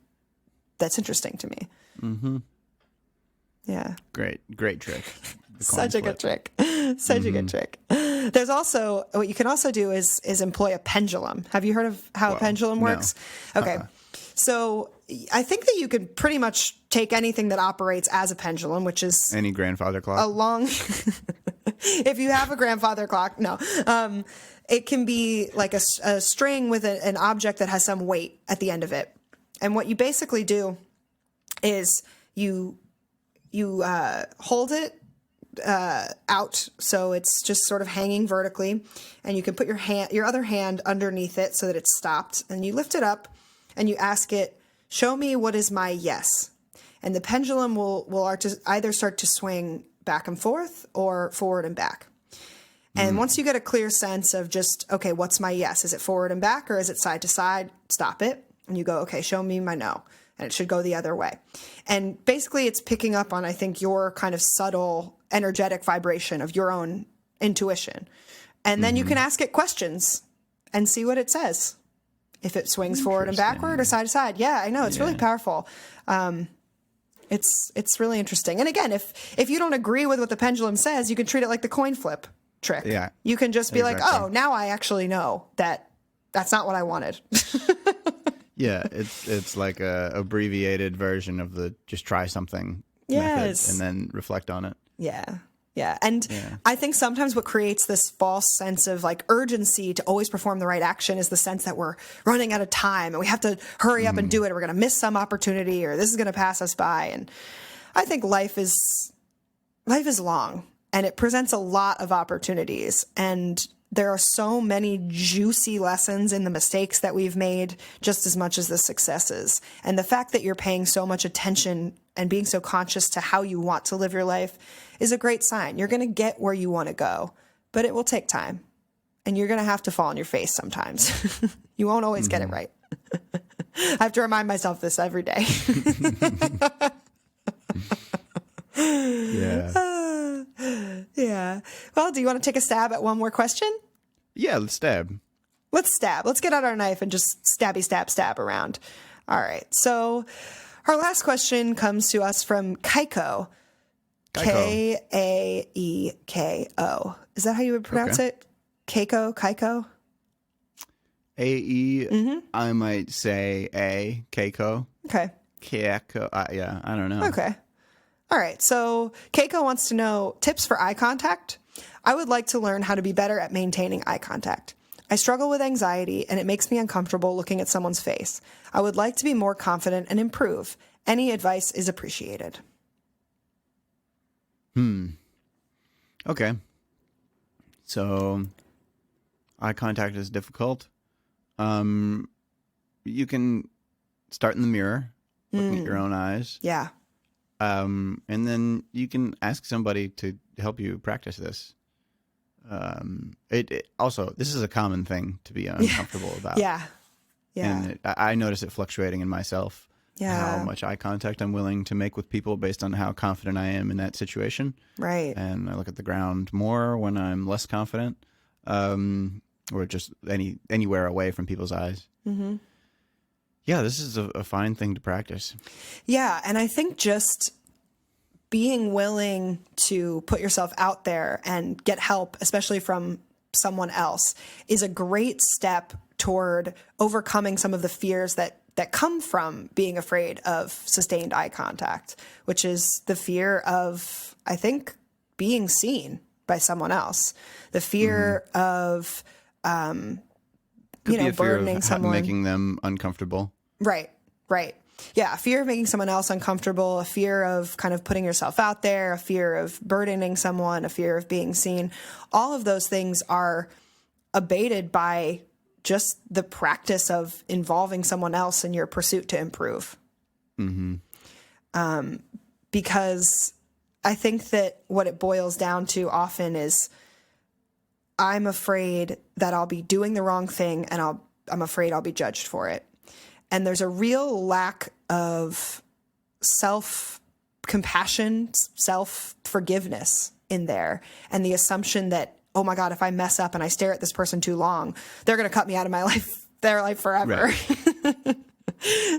that's interesting to me. Yeah. Great trick. The coin Such a flip. good trick. Such a good trick. There's also, what you can also do is employ a pendulum. Have you heard of how a pendulum no. works? Okay. So I think that you could pretty much take anything that operates as a pendulum, which is Any grandfather clock? a long, if you have a grandfather clock, no. It can be like a string with an object that has some weight at the end of it. And what you basically do is you hold it out, so it's just sort of hanging vertically, and you can put your other hand underneath it so that it's stopped, and you lift it up and you ask it, show me what is my yes. And the pendulum will either start to swing back and forth or forward and back. And once you get a clear sense of just, okay, what's my yes? Is it forward and back, or is it side to side? Stop it. And you go, okay, show me my no. And it should go the other way. And basically it's picking up on, I think, your kind of subtle energetic vibration of your own intuition. And then you can ask it questions and see what it says. If it swings forward and backward or side to side. Yeah, I know. It's really powerful. It's really interesting. And again, if you don't agree with what the pendulum says, you can treat it like the coin flip trick. Yeah. You can just be like, Exactly. oh, now I actually know that that's not what I wanted. Yeah, it's like a abbreviated version of the just try something method and then reflect on it. Yeah. Yeah. And I think sometimes what creates this false sense of like urgency to always perform the right action is the sense that we're running out of time and we have to hurry up and do it, or we're going to miss some opportunity, or this is going to pass us by. And I think life is long and it presents a lot of opportunities. And there are so many juicy lessons in the mistakes that we've made just as much as the successes. And the fact that you're paying so much attention and being so conscious to how you want to live your life is a great sign. You're going to get where you want to go, but it will take time. And you're going to have to fall on your face sometimes. You won't always get it right. I have to remind myself this every day. Yeah. Yeah. Well, do you want to take a stab at one more question? Yeah, let's stab. Let's stab. Let's get out our knife and just stab around. All right. So our last question comes to us from Kaeko. Kaeko. Is that how you would pronounce it? Kaeko? A-E, I might say A, Keiko. Okay. Kaeko, yeah, I don't know. Okay. All right. So Keiko wants to know tips for eye contact. I would like to learn how to be better at maintaining eye contact. I struggle with anxiety and it makes me uncomfortable looking at someone's face. I would like to be more confident and improve. Any advice is appreciated. Okay. So eye contact is difficult. You can start in the mirror, looking at your own eyes. Yeah. And then you can ask somebody to help you practice this. Also, this is a common thing to be uncomfortable about. Yeah. Yeah. And I notice it fluctuating in myself. Yeah. How much eye contact I'm willing to make with people based on how confident I am in that situation. Right. And I look at the ground more when I'm less confident, or just anywhere away from people's eyes. Mm-hmm. Yeah, this is a fine thing to practice. Yeah, and I think just being willing to put yourself out there and get help, especially from someone else, is a great step toward overcoming some of the fears that come from being afraid of sustained eye contact, which is the fear of, I think, being seen by someone else, the fear of, Could be a fear burdening of someone, making them uncomfortable. Right. Yeah, a fear of making someone else uncomfortable, a fear of kind of putting yourself out there, a fear of burdening someone, a fear of being seen. All of those things are abated by just the practice of involving someone else in your pursuit to improve. Because I think that what it boils down to often is I'm afraid that I'll be doing the wrong thing and I'm afraid I'll be judged for it. And there's a real lack of self-compassion, self-forgiveness in there. And the assumption that, oh my God, if I mess up and I stare at this person too long, they're going to cut me out of my life, their life forever. Right.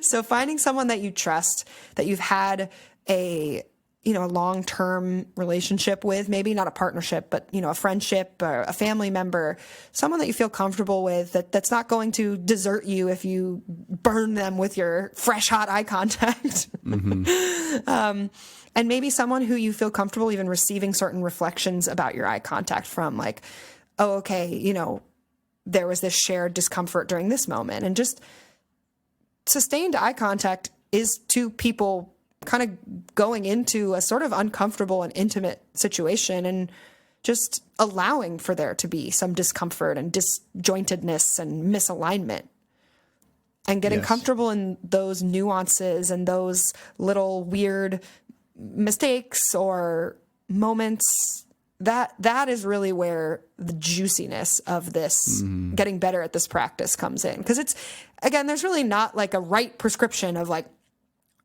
So finding someone that you trust, that you've had a a long-term relationship with, maybe not a partnership, but, a friendship or a family member, someone that you feel comfortable with, that's not going to desert you if you burn them with your fresh, hot eye contact. And maybe someone who you feel comfortable even receiving certain reflections about your eye contact from, like, oh, okay, there was this shared discomfort during this moment. And just sustained eye contact is two people kind of going into a sort of uncomfortable and intimate situation and just allowing for there to be some discomfort and disjointedness and misalignment, and getting comfortable in those nuances and those little weird mistakes or moments. That is really where the juiciness of this getting better at this practice comes in. Because there's really not like a right prescription of like,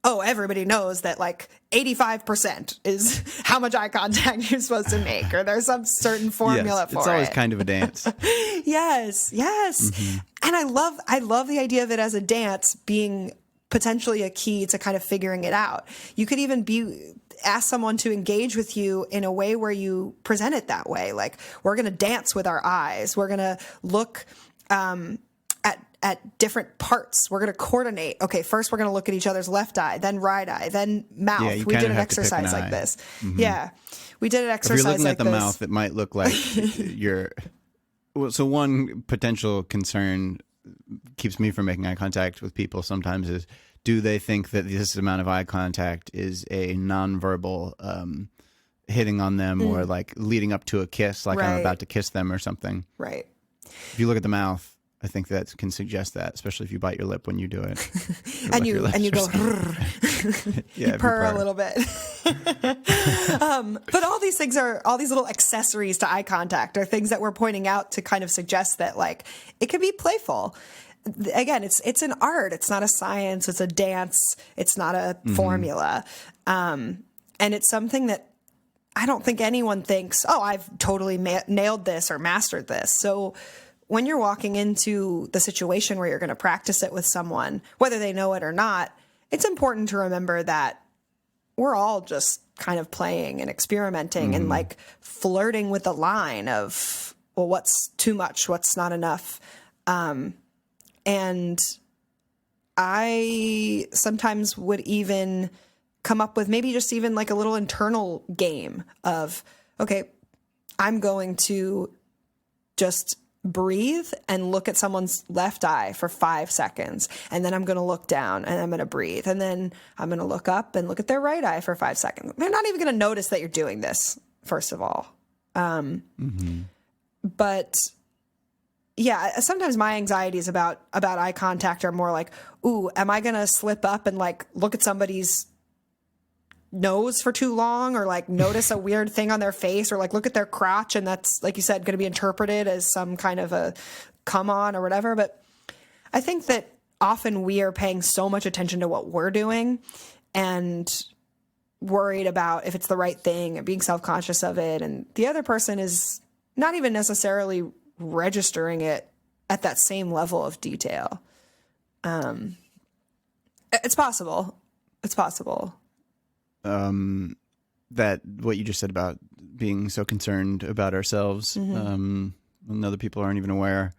oh, everybody knows that like 85% is how much eye contact you're supposed to make, or there's some certain formula for it. It's always kind of a dance. Yes. And I love the idea of it as a dance being potentially a key to kind of figuring it out. You could even ask someone to engage with you in a way where you present it that way. Like, we're going to dance with our eyes. We're going to look at different parts. We're going to coordinate. Okay, first we're going to look at each other's left eye, then right eye, then mouth. Yeah, we did an exercise like this. Yeah, we did an exercise like this. If you're looking at the mouth, it might look like you're... Well, so one potential concern keeps me from making eye contact with people sometimes is, do they think that this amount of eye contact is a nonverbal hitting on them or like leading up to a kiss, like I'm about to kiss them or something? Right. If you look at the mouth, I think that can suggest that, especially if you bite your lip when you do it. and you go, yeah, you purr a little bit. But all these things all these little accessories to eye contact are things that we're pointing out to kind of suggest that, like, it can be playful. Again, it's an art. It's not a science. It's a dance. It's not a formula. And it's something that I don't think anyone thinks, oh, I've totally nailed this or mastered this. So when you're walking into the situation where you're going to practice it with someone, whether they know it or not, it's important to remember that we're all just kind of playing and experimenting and like flirting with the line of, well, what's too much, what's not enough. And I sometimes would even come up with maybe just even like a little internal game of, okay, I'm going to just breathe and look at someone's left eye for 5 seconds. And then I'm going to look down and I'm going to breathe. And then I'm going to look up and look at their right eye for 5 seconds. They're not even going to notice that you're doing this, first of all. But yeah, sometimes my anxieties about eye contact are more like, ooh, am I going to slip up and like look at somebody's nose for too long, or like notice a weird thing on their face, or like look at their crotch, and that's, like you said, going to be interpreted as some kind of a come on or whatever. But I think that often we are paying so much attention to what we're doing and worried about if it's the right thing and being self-conscious of it, and the other person is not even necessarily registering it at that same level of detail. It's possible. That what you just said about being so concerned about ourselves when other people aren't even aware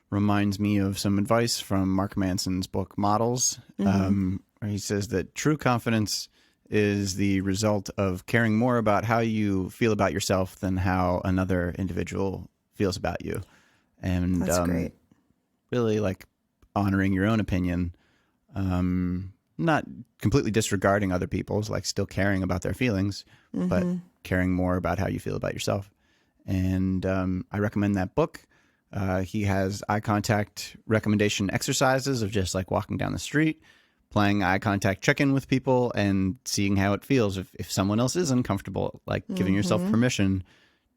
reminds me of some advice from Mark Manson's book Models, where he says that true confidence is the result of caring more about how you feel about yourself than how another individual feels about you. And that's great. Really like honoring your own opinion, not completely disregarding other people's, like still caring about their feelings, but caring more about how you feel about yourself. And I recommend that book. He has eye contact recommendation exercises of just like walking down the street, playing eye contact check-in with people and seeing how it feels. If someone else is uncomfortable, like giving yourself permission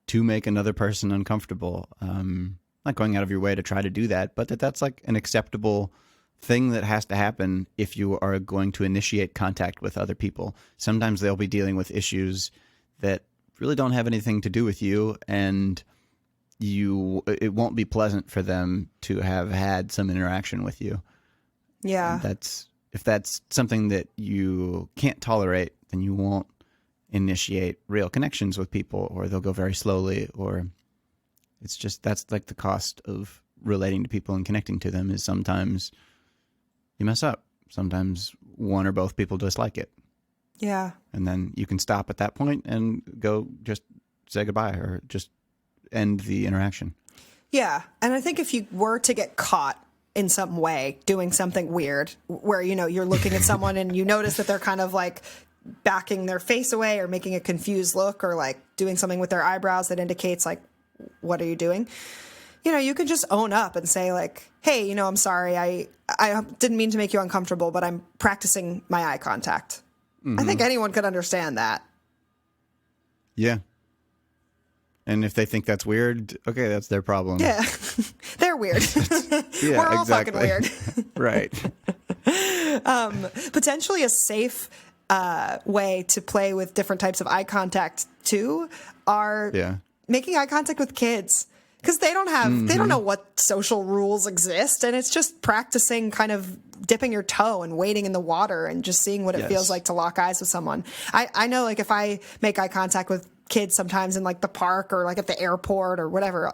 to make another person uncomfortable. Not going out of your way to try to do that, but that's like an acceptable thing that has to happen if you are going to initiate contact with other people. Sometimes they'll be dealing with issues that really don't have anything to do with you, and it won't be pleasant for them to have had some interaction with you. Yeah. If that's something that you can't tolerate, then you won't initiate real connections with people, or they'll go very slowly, or it's just, that's like the cost of relating to people and connecting to them, is sometimes you mess up. Sometimes one or both people dislike it. Yeah. And then you can stop at that point and go just say goodbye or just end the interaction. Yeah. And I think if you were to get caught in some way doing something weird where, you know, you're looking at someone and you notice that they're kind of like backing their face away or making a confused look or like doing something with their eyebrows that indicates like, what are you doing? You know, you can just own up and say like, hey, you know, I'm sorry. I didn't mean to make you uncomfortable, but I'm practicing my eye contact. I think anyone could understand that. Yeah. And if they think that's weird, okay, that's their problem. Yeah. They're weird. Yeah, We're all exactly. fucking weird. Right. Potentially a safe way to play with different types of eye contact too are making eye contact with kids, because they don't have they don't know what social rules exist, and it's just practicing kind of dipping your toe and wading in the water and just seeing what it feels like to lock eyes with someone. I know, like, if I make eye contact with kids sometimes in like the park or like at the airport or whatever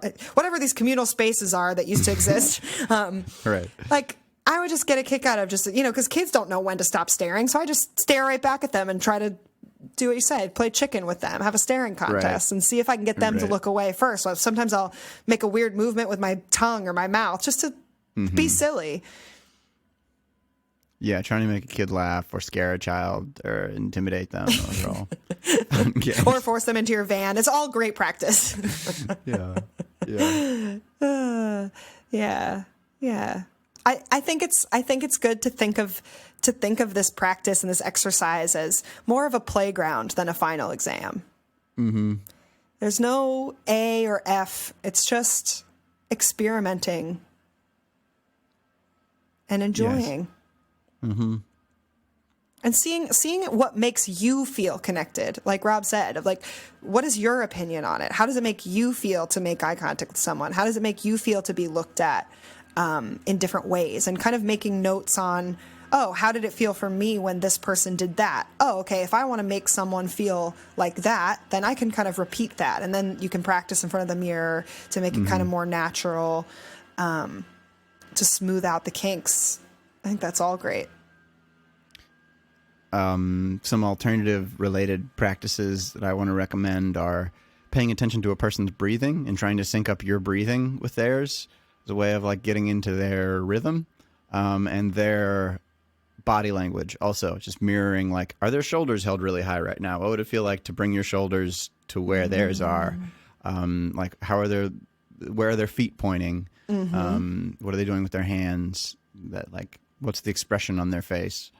these communal spaces are that used to exist, Right. like I would just get a kick out of just, you know, because kids don't know when to stop staring. So I just stare right back at them and try to do what you said, play chicken with them, have a staring contest and see if I can get them to look away first. So sometimes I'll make a weird movement with my tongue or my mouth just to be silly. Yeah, trying to make a kid laugh or scare a child or intimidate them. Those are all fun games. Or force them into your van. It's all great practice. Yeah. Yeah. Yeah. I think it's good to think of this practice and this exercise as more of a playground than a final exam. Mm-hmm. There's no A or F. It's just experimenting and enjoying. Yes. Mm-hmm. And seeing what makes you feel connected, like Rob said, of like, what is your opinion on it? How does it make you feel to make eye contact with someone? How does it make you feel to be looked at in different ways? And kind of making notes on, oh, how did it feel for me when this person did that? Oh, okay, if I want to make someone feel like that, then I can kind of repeat that. And then you can practice in front of the mirror to make it kind of more natural, to smooth out the kinks. I think that's all great. Some alternative related practices that I want to recommend are paying attention to a person's breathing and trying to sync up your breathing with theirs as a way of like getting into their rhythm, and their body language also, just mirroring, like, are their shoulders held really high right now? What would it feel like to bring your shoulders to where theirs are? Like, where are their feet pointing? What are they doing with their hands? That, like, what's the expression on their face?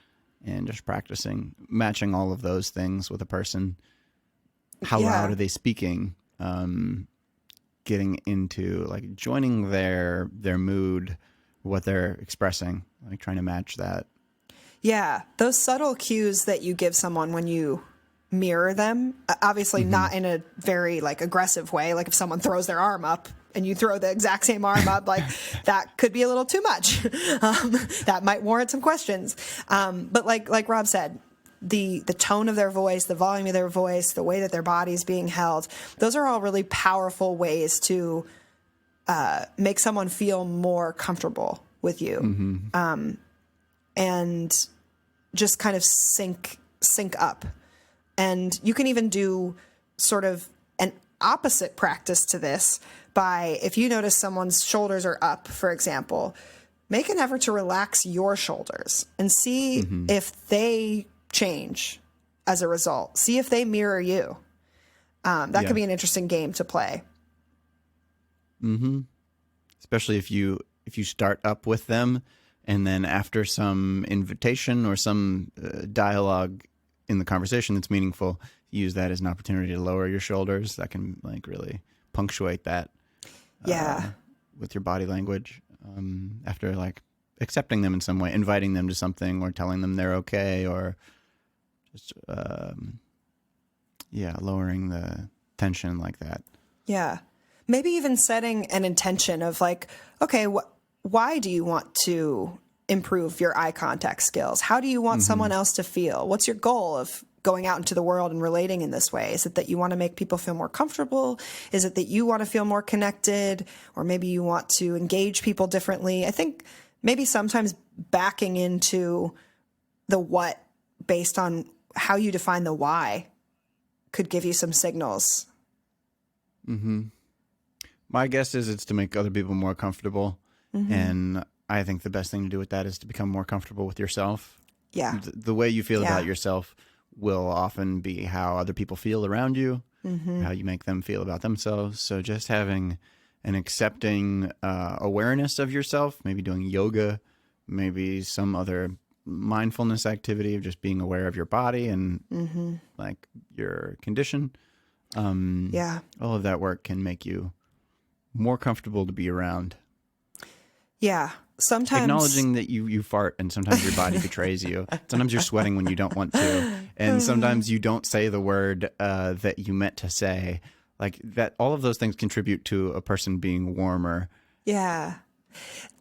And just practicing matching all of those things with a person. How loud are they speaking? Getting into, like, joining their mood, what they're expressing, like trying to match that. Yeah, those subtle cues that you give someone when you mirror them, obviously not in a very like aggressive way. Like if someone throws their arm up and you throw the exact same arm up, like that could be a little too much. That might warrant some questions. But like Rob said, the tone of their voice, the volume of their voice, the way that their body's being held, those are all really powerful ways to make someone feel more comfortable with you. And just kind of sync up. And you can even do sort of an opposite practice to this by, if you notice someone's shoulders are up, for example, make an effort to relax your shoulders and see if they change as a result. See if they mirror you. That could be an interesting game to play. Especially if you start up with them, and then after some invitation or some dialogue in the conversation that's meaningful, use that as an opportunity to lower your shoulders. That can like really punctuate that. With your body language. After like accepting them in some way, inviting them to something, or telling them they're okay, or just lowering the tension like that. Yeah. Maybe even setting an intention of like, okay, why do you want to improve your eye contact skills? How do you want someone else to feel? What's your goal of going out into the world and relating in this way? Is it that you want to make people feel more comfortable? Is it that you want to feel more connected? Or maybe you want to engage people differently? I think maybe sometimes backing into the what based on how you define the why could give you some signals. My guess is it's to make other people more comfortable. And I think the best thing to do with that is to become more comfortable with yourself. Yeah. The way you feel about yourself will often be how other people feel around you, how you make them feel about themselves. So just having an accepting awareness of yourself, maybe doing yoga, maybe some other mindfulness activity of just being aware of your body and like your condition. All of that work can make you more comfortable to be around. Yeah. Sometimes acknowledging that you fart and sometimes your body betrays you. Sometimes you're sweating when you don't want to. And sometimes you don't say the word that you meant to say. Like that, all of those things contribute to a person being warmer. Yeah.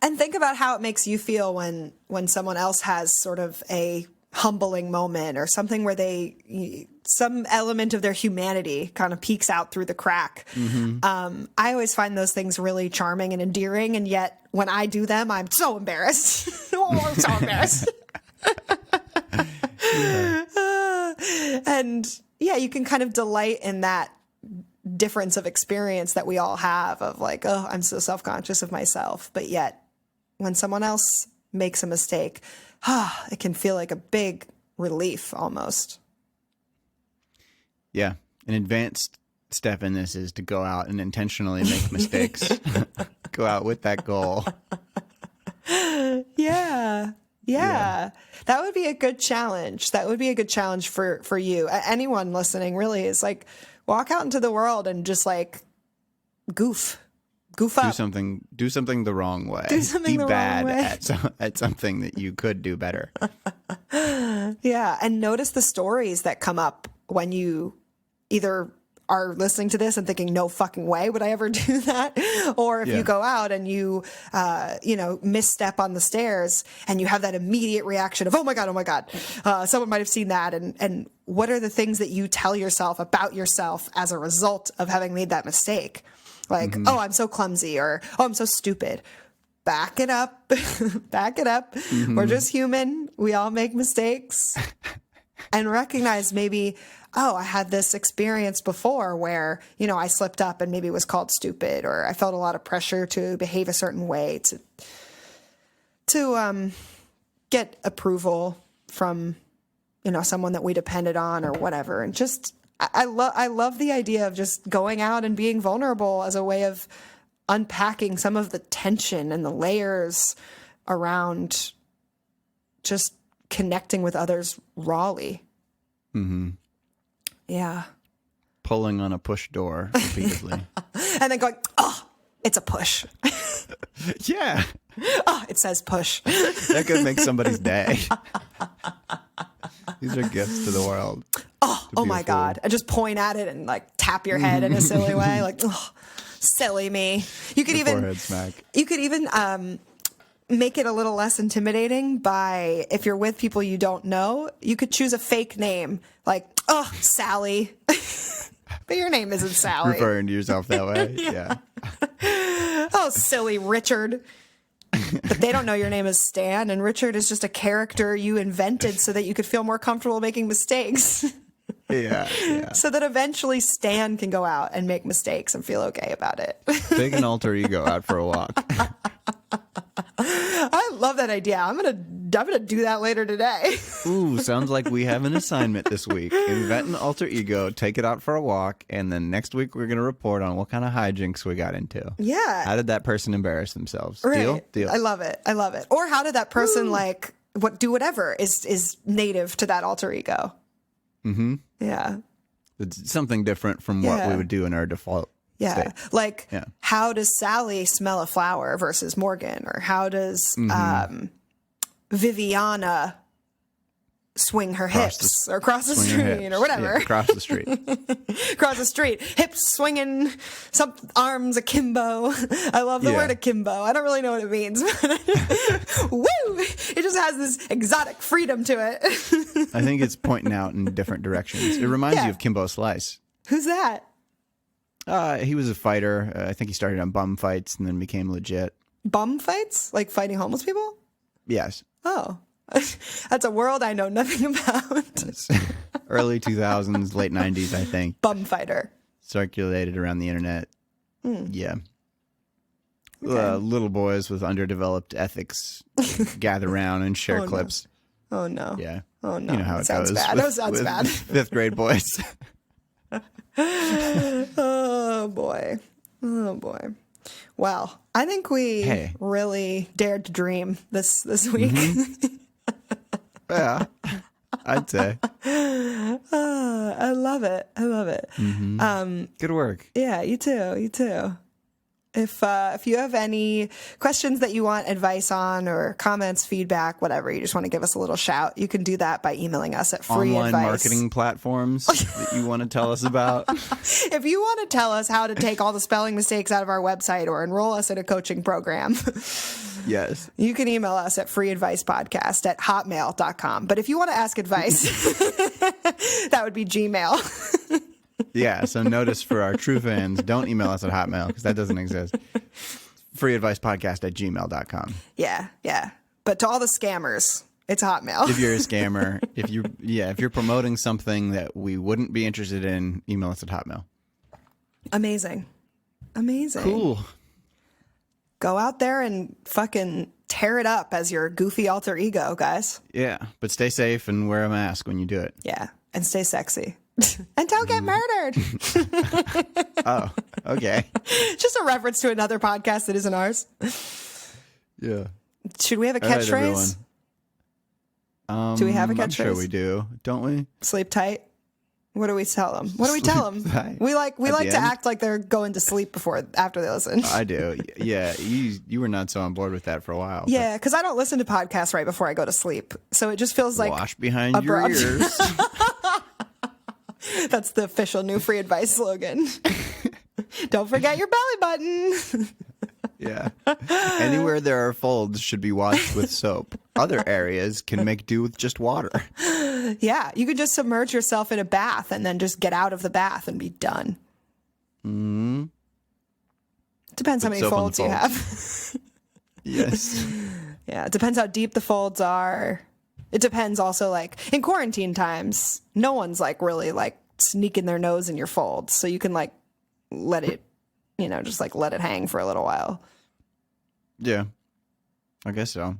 And think about how it makes you feel when someone else has sort of a humbling moment or something where some element of their humanity kind of peeks out through the crack. I always find those things really charming and endearing. And yet when I do them, I'm so embarrassed. I'm so embarrassed. And yeah, you can kind of delight in that difference of experience that we all have of like, oh, I'm so self-conscious of myself. But yet when someone else makes a mistake, it can feel like a big relief almost. Yeah. An advanced step in this is to go out and intentionally make mistakes. Go out with that goal. Yeah. That would be a good challenge. That would be a good challenge for you. Anyone listening really is like, walk out into the world and just like goof up. Do something the wrong way. Be bad at something that you could do better. Yeah. And notice the stories that come up when you either are listening to this and thinking, no fucking way would I ever do that. Or if you go out and you misstep on the stairs and you have that immediate reaction of, oh my God, someone might have seen that. And what are the things that you tell yourself about yourself as a result of having made that mistake? Like, oh, I'm so clumsy, or, oh, I'm so stupid. Back it up. Back it up. We're just human. We all make mistakes. And recognize maybe, oh, I had this experience before where, I slipped up and maybe was called stupid, or I felt a lot of pressure to behave a certain way to get approval from, someone that we depended on or whatever. And just, I love the idea of just going out and being vulnerable as a way of unpacking some of the tension and the layers around just connecting with others rawly. Yeah. Pulling on a push door repeatedly. And then going, oh, it's a push. Yeah. Oh, it says push. That could make somebody's day. These are gifts to the world. Oh my God. I just point at it and like tap your head in a silly way. Like, oh, silly me. You could Forehead smack. You could even make it a little less intimidating by, if you're with people you don't know, you could choose a fake name. Like, oh, Sally. But your name isn't Sally. Referring to yourself that way. Yeah. Oh, silly Richard. But they don't know your name is Stan, and Richard is just a character you invented so that you could feel more comfortable making mistakes. Yeah. So that eventually Stan can go out and make mistakes and feel okay about it. Take an alter ego out for a walk. I love that idea. I'm gonna do that later today. Ooh, sounds like we have an assignment this week. Invent an alter ego, take it out for a walk, and then next week we're gonna report on what kind of hijinks we got into. Yeah. How did that person embarrass themselves? Right. Deal? I love it. Or how did that person do whatever is native to that alter ego? Yeah. It's something different from what we would do in our default state. Like, how does Sally smell a flower versus Morgan? Or how does Viviana swing her Cross the- hips or cross the swing your street hips. or whatever. Yeah, across the street. Across the street, hips swinging, some arms akimbo. I love the Yeah. word akimbo. I don't really know what it means. But woo! It just has this exotic freedom to it. I think it's pointing out in different directions. It reminds Yeah. you of Kimbo Slice. Who's that? He was a fighter. I think he started on bum fights and then became legit. Bum fights? Like fighting homeless people? Yes. Oh. That's a world I know nothing about. It's early 2000s, late 90s, I think. Bum fighter. Circulated around the internet. Yeah. Okay. Little boys with underdeveloped ethics gather around and share Oh, no. clips. Oh no. Yeah. Oh no. You know how it Sounds goes. bad. with- That sounds with bad. Fifth grade boys. Oh boy. Oh boy. Well, I think we really dared to dream this week. Yeah. I'd say. I love it. I love it. Good work. Yeah, you too. You too. If you have any questions that you want advice on or comments, feedback, whatever, you just want to give us a little shout, you can do that by emailing us at free Online advice. marketing platforms that you want to tell us about. If you want to tell us how to take all the spelling mistakes out of our website or enroll us in a coaching program, Yes. you can email us at freeadvicepodcast@hotmail.com. But if you want to ask advice, that would be Gmail. Yeah, so notice for our true fans, don't email us at Hotmail because that doesn't exist. Freeadvicepodcast@gmail.com. Yeah, yeah. But to all the scammers, it's Hotmail. If you're a scammer, if you're promoting something that we wouldn't be interested in, email us at Hotmail. Amazing. Amazing. Cool. Go out there and fucking tear it up as your goofy alter ego, guys. Yeah, but stay safe and wear a mask when you do it. Yeah. And stay sexy. And don't get murdered. Oh, okay. Just a reference to another podcast that isn't ours. Yeah. Should we have a All right, catchphrase? everyone. Do we have a I'm sure catchphrase? we do, don't we? Sleep tight. What do we tell them? What do we tell them? tight. We like At the to end? act like they're going to sleep after they listen. I do. Yeah, you were not so on board with that for a while. Yeah, because I don't listen to podcasts right before I go to sleep, so it just feels like Wash behind your abrupt. ears. That's the official new free advice slogan. Don't forget your belly button. Yeah. Anywhere there are folds should be washed with soap. Other areas can make do with just water. Yeah, you could just submerge yourself in a bath and then just get out of the bath and be done. Mm-hmm. Depends how Put many soap on folds the you folds. have. Yes. Yeah, it depends how deep the folds are. It depends also, like, in quarantine times, no one's, like, really, like, sneaking their nose in your folds. So you can, like, let it, just, like, let it hang for a little while. Yeah. I guess so.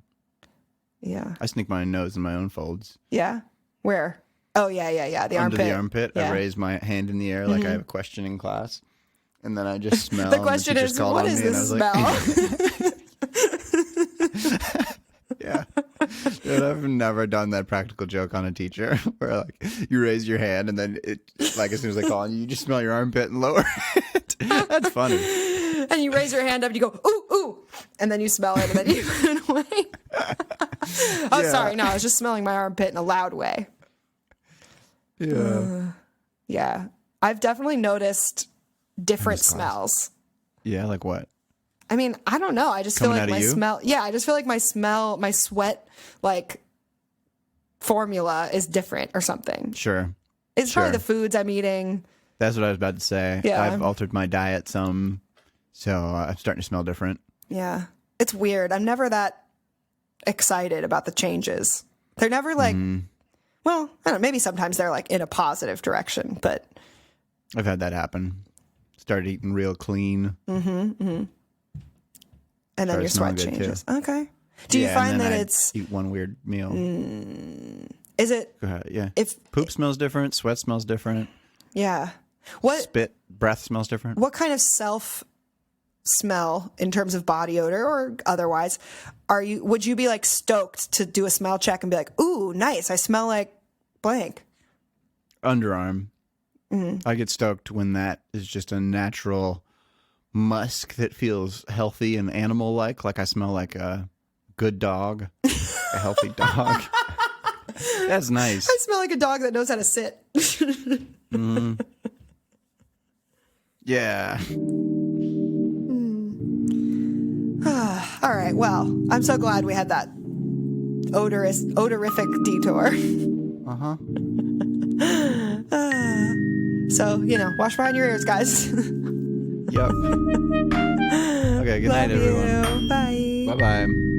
Yeah. I sneak my nose in my own folds. Yeah? Where? Oh, yeah. The Under armpit. the armpit. Yeah. I raise my hand in the air like I have a question in class. And then I just smell. The and question teacher's is, called what on is me, and I this was smell? Yeah. Dude, I've never done that practical joke on a teacher where like you raise your hand and then it like as soon as they call on you, you just smell your armpit and lower it. That's funny. And you raise your hand up and you go, ooh, ooh. And then you smell it and then you put it away. Oh, Yeah. sorry. No, I was just smelling my armpit in a loud way. Yeah. Yeah. I've definitely noticed different this class. smells. Yeah, like what? I mean, I don't know. I just Coming feel out like of my you? smell. Yeah, I just feel like my sweat, like, formula is different or something. Sure. It's Sure. probably the foods I'm eating. That's what I was about to say. Yeah. I've altered my diet some, so I'm starting to smell different. Yeah. It's weird. I'm never that excited about the changes. They're never like, well, I don't know, maybe sometimes they're like in a positive direction, but I've had that happen. Started eating real clean. and then Started your sweat smelling good, changes. Okay. Do you Yeah, find and then that I'd it's, eat one weird meal. is it, Go ahead. Yeah. if, Poop smells different. Sweat smells different. yeah. What Breath smells different. kind of self smell in terms of body odor or otherwise would you be like stoked to do a smell check and be like, ooh, nice, I smell like blank? Underarm. I get stoked when that is just a natural musk that feels healthy and animal like I smell like a good dog, a healthy dog. That's nice. I smell like a dog that knows how to sit. Yeah. All right. Well, I'm so glad we had that odorific detour. Uh-huh. So, wash behind your ears, guys. Yep. Okay, good night, Love everyone. you. Bye. Bye-bye.